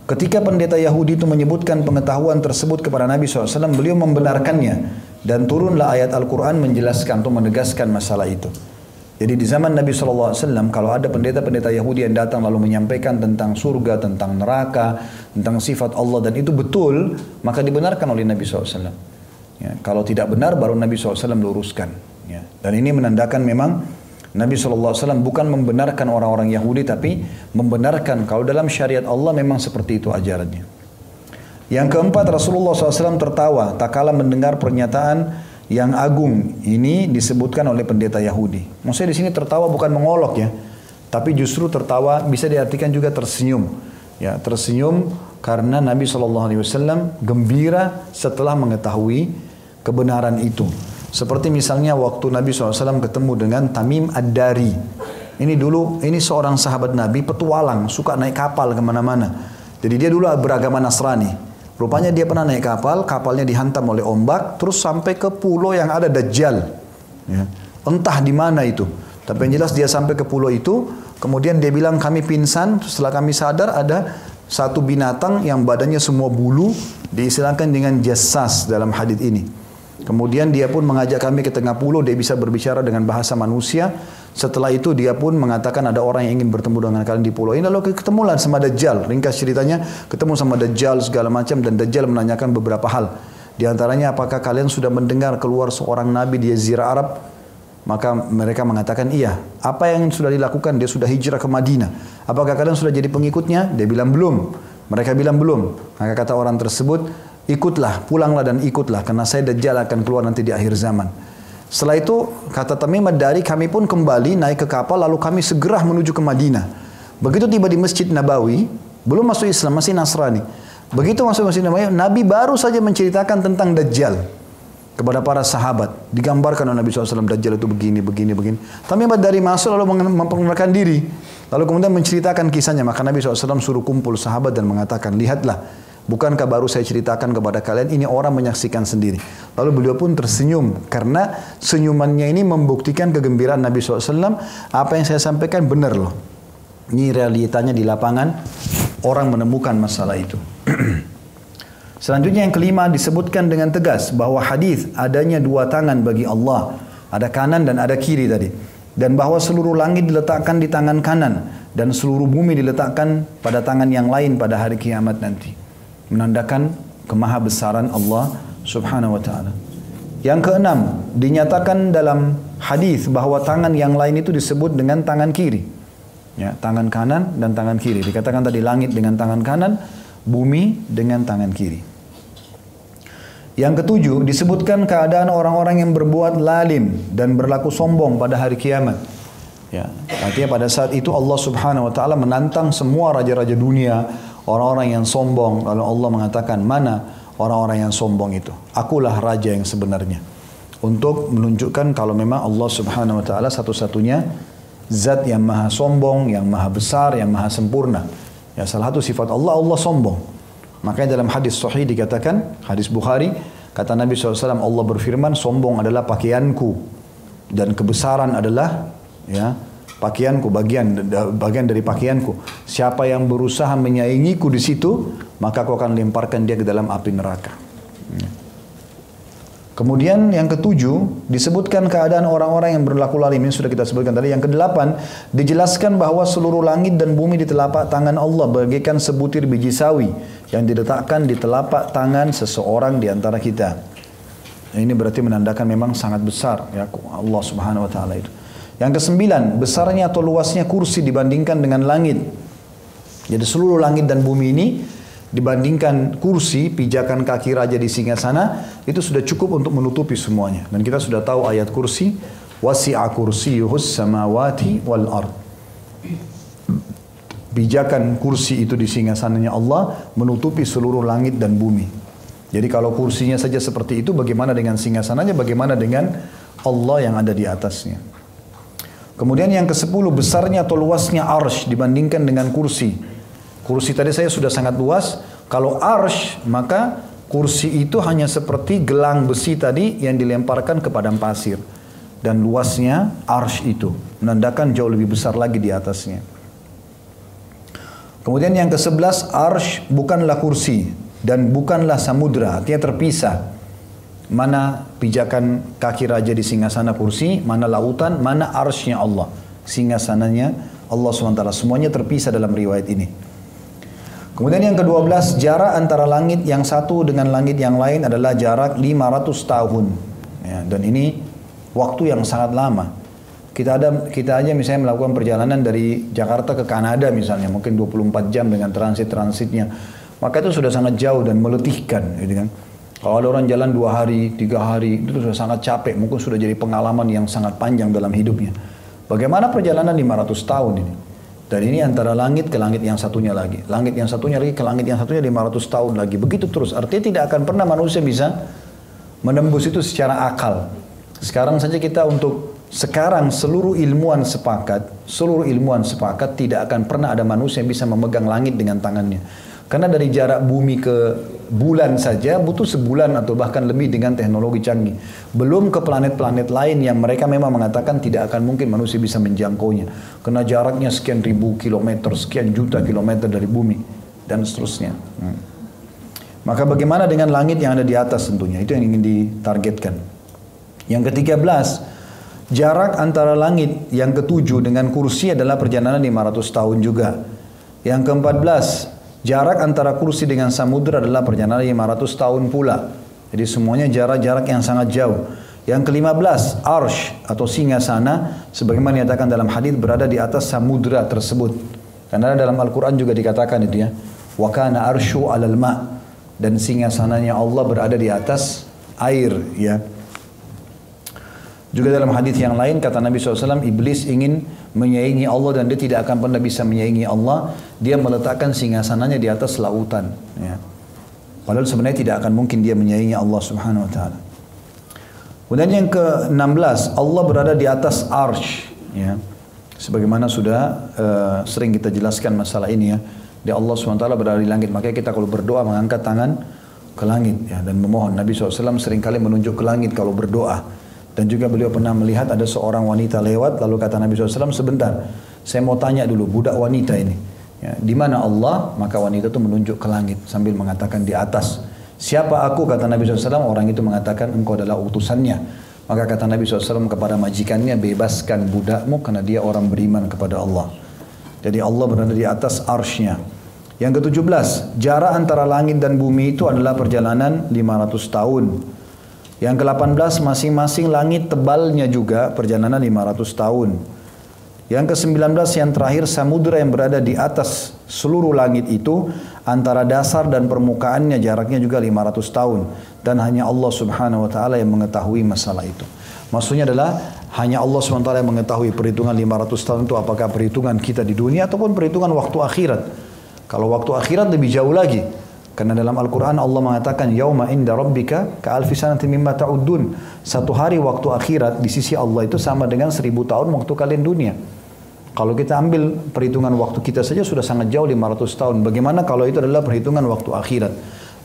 ketika pendeta Yahudi itu menyebutkan pengetahuan tersebut kepada Nabi SAW, beliau membenarkannya. Dan turunlah ayat Al-Quran menjelaskan atau menegaskan masalah itu. Jadi di zaman Nabi SAW, kalau ada pendeta-pendeta Yahudi yang datang lalu menyampaikan tentang surga, tentang neraka, tentang sifat Allah, dan itu betul, maka dibenarkan oleh Nabi SAW. Ya, kalau tidak benar, baru Nabi SAW luruskan. Ya. Dan ini menandakan memang Nabi SAW bukan membenarkan orang-orang Yahudi, tapi membenarkan kalau dalam syariat Allah memang seperti itu ajarannya. Yang keempat, Rasulullah SAW tertawa tak kala mendengar pernyataan yang agung ini disebutkan oleh pendeta Yahudi. Maksudnya di sini tertawa bukan mengolok ya, tapi justru tertawa bisa diartikan juga tersenyum. Ya, tersenyum karena Nabi SAW gembira setelah mengetahui kebenaran itu. Seperti misalnya waktu Nabi SAW ketemu dengan Tamim Ad-Dari. Ini seorang sahabat Nabi, petualang, suka naik kapal kemana-mana. Jadi dia dulu beragama Nasrani. Rupanya dia pernah naik kapal, kapalnya dihantam oleh ombak, terus sampai ke pulau yang ada Dajjal. Ya. Entah di mana itu. Tapi yang jelas dia sampai ke pulau itu, kemudian dia bilang kami pingsan, setelah kami sadar ada satu binatang yang badannya semua bulu, diistilahkan dengan jassas dalam hadits ini. Kemudian dia pun mengajak kami ke tengah pulau, dia bisa berbicara dengan bahasa manusia. Setelah itu dia pun mengatakan ada orang yang ingin bertemu dengan kalian di pulau ini. Lalu ketemulah sama Dajjal. Ringkas ceritanya, ketemu sama Dajjal segala macam, dan Dajjal menanyakan beberapa hal. Di antaranya, apakah kalian sudah mendengar keluar seorang nabi di Jazirah Arab? Maka mereka mengatakan iya. Apa yang sudah dilakukan? Dia sudah hijrah ke Madinah. Apakah kalian sudah jadi pengikutnya? Dia bilang belum. Mereka bilang belum. Maka kata orang tersebut, ikutlah, pulanglah dan ikutlah, karena saya Dajjal akan keluar nanti di akhir zaman. Setelah itu, kata Tamim Ad-Dari, kami pun kembali naik ke kapal, lalu kami segera menuju ke Madinah. Begitu tiba di Masjid Nabawi, belum masuk Islam, masih Nasrani. Begitu masuk Masjid Nabawi, Nabi baru saja menceritakan tentang Dajjal kepada para sahabat. Digambarkan oleh Nabi SAW, Dajjal itu begini. Tamim Ad-Dari masuk lalu memperkenalkan diri. Lalu kemudian menceritakan kisahnya. Maka Nabi SAW suruh kumpul sahabat dan mengatakan, lihatlah, bukankah baru saya ceritakan kepada kalian, ini orang menyaksikan sendiri. Lalu beliau pun tersenyum, karena senyumannya ini membuktikan kegembiraan Nabi SAW. Apa yang saya sampaikan benar loh. Ini realitanya di lapangan, orang menemukan masalah itu. Selanjutnya yang kelima, disebutkan dengan tegas bahwa hadis adanya dua tangan bagi Allah. Ada kanan dan ada kiri tadi. Dan bahwa seluruh langit diletakkan di tangan kanan, dan seluruh bumi diletakkan pada tangan yang lain pada hari kiamat nanti. Menandakan kemahabesaran Allah Subhanahu wa taala. Yang keenam, dinyatakan dalam hadis bahwa tangan yang lain itu disebut dengan tangan kiri. Ya, tangan kanan dan tangan kiri. Dikatakan tadi langit dengan tangan kanan, bumi dengan tangan kiri. Yang ketujuh, disebutkan keadaan orang-orang yang berbuat lalim dan berlaku sombong pada hari kiamat. Ya, artinya pada saat itu Allah Subhanahu wa taala menantang semua raja-raja dunia, orang-orang yang sombong. Lalu Allah mengatakan, mana orang-orang yang sombong itu? Akulah raja yang sebenarnya. Untuk menunjukkan kalau memang Allah Subhanahu wa taala satu-satunya zat yang maha sombong, yang maha besar, yang maha sempurna. Ya, salah satu sifat Allah, Allah sombong. Makanya dalam hadis sahih dikatakan, hadis Bukhari, kata Nabi SAW, Allah berfirman, sombong adalah pakaianku dan kebesaran adalah pakaianku, bagian dari pakaianku. Siapa yang berusaha menyaingiku di situ, maka aku akan lemparkan dia ke dalam api neraka. Kemudian yang ketujuh, disebutkan keadaan orang-orang yang berlaku lalim. Ini sudah kita sebutkan tadi. Yang kedelapan, dijelaskan bahwa seluruh langit dan bumi di telapak tangan Allah bagaikan sebutir biji sawi yang diletakkan di telapak tangan seseorang di antara kita. Ini berarti menandakan memang sangat besar ya Allah Subhanahu wa taala itu. Yang kesembilan, besarnya atau luasnya kursi dibandingkan dengan langit. Jadi seluruh langit dan bumi ini dibandingkan kursi, pijakan kaki raja di singgasana, itu sudah cukup untuk menutupi semuanya. Dan kita sudah tahu ayat kursi, wasi'a kursiyuhus samawati wal ard. Pijakan kursi itu di singgasananya Allah menutupi seluruh langit dan bumi. Jadi kalau kursinya saja seperti itu, bagaimana dengan singgasananya, bagaimana dengan Allah yang ada di atasnya. Kemudian yang ke-10, besarnya atau luasnya arsy dibandingkan dengan kursi. Kursi tadi saya sudah sangat luas. Kalau arsy, maka Kursi itu hanya seperti gelang besi tadi yang dilemparkan ke padang pasir. Dan luasnya arsy itu menandakan jauh lebih besar lagi di atasnya. Kemudian yang ke-11, arsy bukanlah kursi dan bukanlah samudra, artinya terpisah. Mana pijakan kaki raja di singgasana kursi, mana lautan, mana arsy-nya Allah. Singgasananya Allah SWT, semuanya terpisah dalam riwayat ini. Kemudian yang ke-12, jarak antara langit yang satu dengan langit yang lain adalah jarak 500 tahun. Ya, dan ini waktu yang sangat lama. Kita aja misalnya melakukan perjalanan dari Jakarta ke Kanada misalnya, mungkin 24 jam dengan transitnya. Maka itu sudah sangat jauh dan meletihkan, gitu kan. Kalau ada orang jalan 2 hari, 3 hari, itu sudah sangat capek, mungkin sudah jadi pengalaman yang sangat panjang dalam hidupnya. Bagaimana perjalanan 500 tahun ini? Dan ini antara langit ke langit yang satunya lagi. Langit yang satunya lagi ke langit yang satunya 500 tahun lagi. Begitu terus. Artinya tidak akan pernah manusia bisa menembus itu secara akal. Sekarang saja kita sekarang seluruh ilmuwan sepakat tidak akan pernah ada manusia yang bisa memegang langit dengan tangannya. Karena dari jarak bumi ke bulan saja butuh sebulan atau bahkan lebih dengan teknologi canggih. Belum ke planet-planet lain yang mereka memang mengatakan tidak akan mungkin manusia bisa menjangkaunya. Karena jaraknya sekian ribu kilometer, sekian juta kilometer dari bumi dan seterusnya. Maka bagaimana dengan langit yang ada di atas tentunya? Itu yang ingin ditargetkan. Yang ke-13, jarak antara langit yang ke-7 dengan kursi adalah perjalanan 500 tahun juga. Yang ke-14, jarak antara kursi dengan samudra adalah perjalanan 500 tahun pula. Jadi semuanya jarak-jarak yang sangat jauh. Yang ke-15, arsy atau singgasana sebagaimana dinyatakan dalam hadis berada di atas samudra tersebut. Karena dalam Al-Quran juga dikatakan itu ya. Wa kana arsyu 'alal ma', dan singgasananya Allah berada di atas air ya. Juga dalam hadis yang lain kata Nabi SAW, iblis ingin menyaingi Allah dan dia tidak akan pernah bisa menyaingi Allah. Dia meletakkan singgasananya di atas lautan. Ya. Padahal sebenarnya tidak akan mungkin dia menyaingi Allah Subhanahu Wa Taala. Kemudian yang ke-16, Allah berada di atas arsy. Ya. Sebagaimana sudah sering kita jelaskan masalah ini ya. Dia Allah Subhanahu Wa Taala berada di langit. Makanya kita kalau berdoa mengangkat tangan ke langit ya, dan memohon. Nabi SAW seringkali menunjuk ke langit kalau berdoa. Dan juga beliau pernah melihat ada seorang wanita lewat, lalu kata Nabi SAW, sebentar, saya mau tanya dulu budak wanita ini. Ya, di mana Allah? Maka wanita itu menunjuk ke langit sambil mengatakan di atas. Siapa aku? Kata Nabi SAW, orang itu mengatakan engkau adalah utusannya. Maka kata Nabi SAW kepada majikannya, bebaskan budakmu karena dia orang beriman kepada Allah. Jadi Allah berada di atas arsy-Nya. Yang ke-17, jarak antara langit dan bumi itu adalah perjalanan 500 tahun. Yang ke-18, masing-masing langit tebalnya juga perjalanan 500 tahun. Yang ke-19 yang terakhir, samudra yang berada di atas seluruh langit itu antara dasar dan permukaannya jaraknya juga 500 tahun. Dan hanya Allah Subhanahu Wa Taala yang mengetahui masalah itu. Maksudnya adalah hanya Allah Subhanahu Wa Taala yang mengetahui perhitungan 500 tahun itu apakah perhitungan kita di dunia ataupun perhitungan waktu akhirat. Kalau waktu akhirat lebih jauh lagi. Karena dalam Al-Quran Allah mengatakan yauma inda rabbika ka'alfi sanatin mimma ta'uddun. Satu hari waktu akhirat di sisi Allah itu sama dengan 1000 tahun waktu kalian dunia. Kalau kita ambil perhitungan waktu kita saja sudah sangat jauh 500 tahun. Bagaimana kalau itu adalah perhitungan waktu akhirat?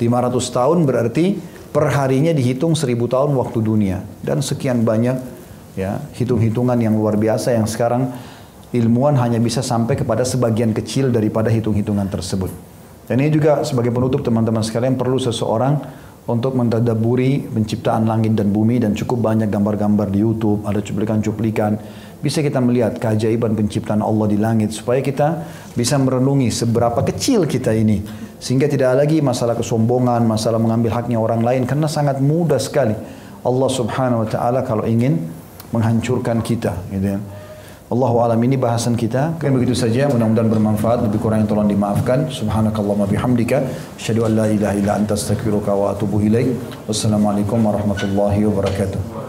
500 tahun berarti per harinya dihitung 1000 tahun waktu dunia. Dan sekian banyak ya hitung-hitungan yang luar biasa yang sekarang ilmuwan hanya bisa sampai kepada sebagian kecil daripada hitung-hitungan tersebut. Dan ini juga sebagai penutup teman-teman sekalian perlu seseorang untuk mentadabburi penciptaan langit dan bumi dan cukup banyak gambar-gambar di YouTube, ada cuplikan-cuplikan. Bisa kita melihat keajaiban penciptaan Allah di langit supaya kita bisa merenungi seberapa kecil kita ini. Sehingga tidak ada lagi masalah kesombongan, masalah mengambil haknya orang lain karena sangat mudah sekali Allah Subhanahu Wa Taala kalau ingin menghancurkan kita, gitu ya. Allahu a'lam, ini bahasan kita. Kan begitu saja, mudah-mudahan bermanfaat. Lebih kurang yang tolong dimaafkan. Subhanakallahumma bihamdika asyhadu an la ilaha illa anta astaghfiruka wa atubu ilaik. Wassalamualaikum warahmatullahi wabarakatuh.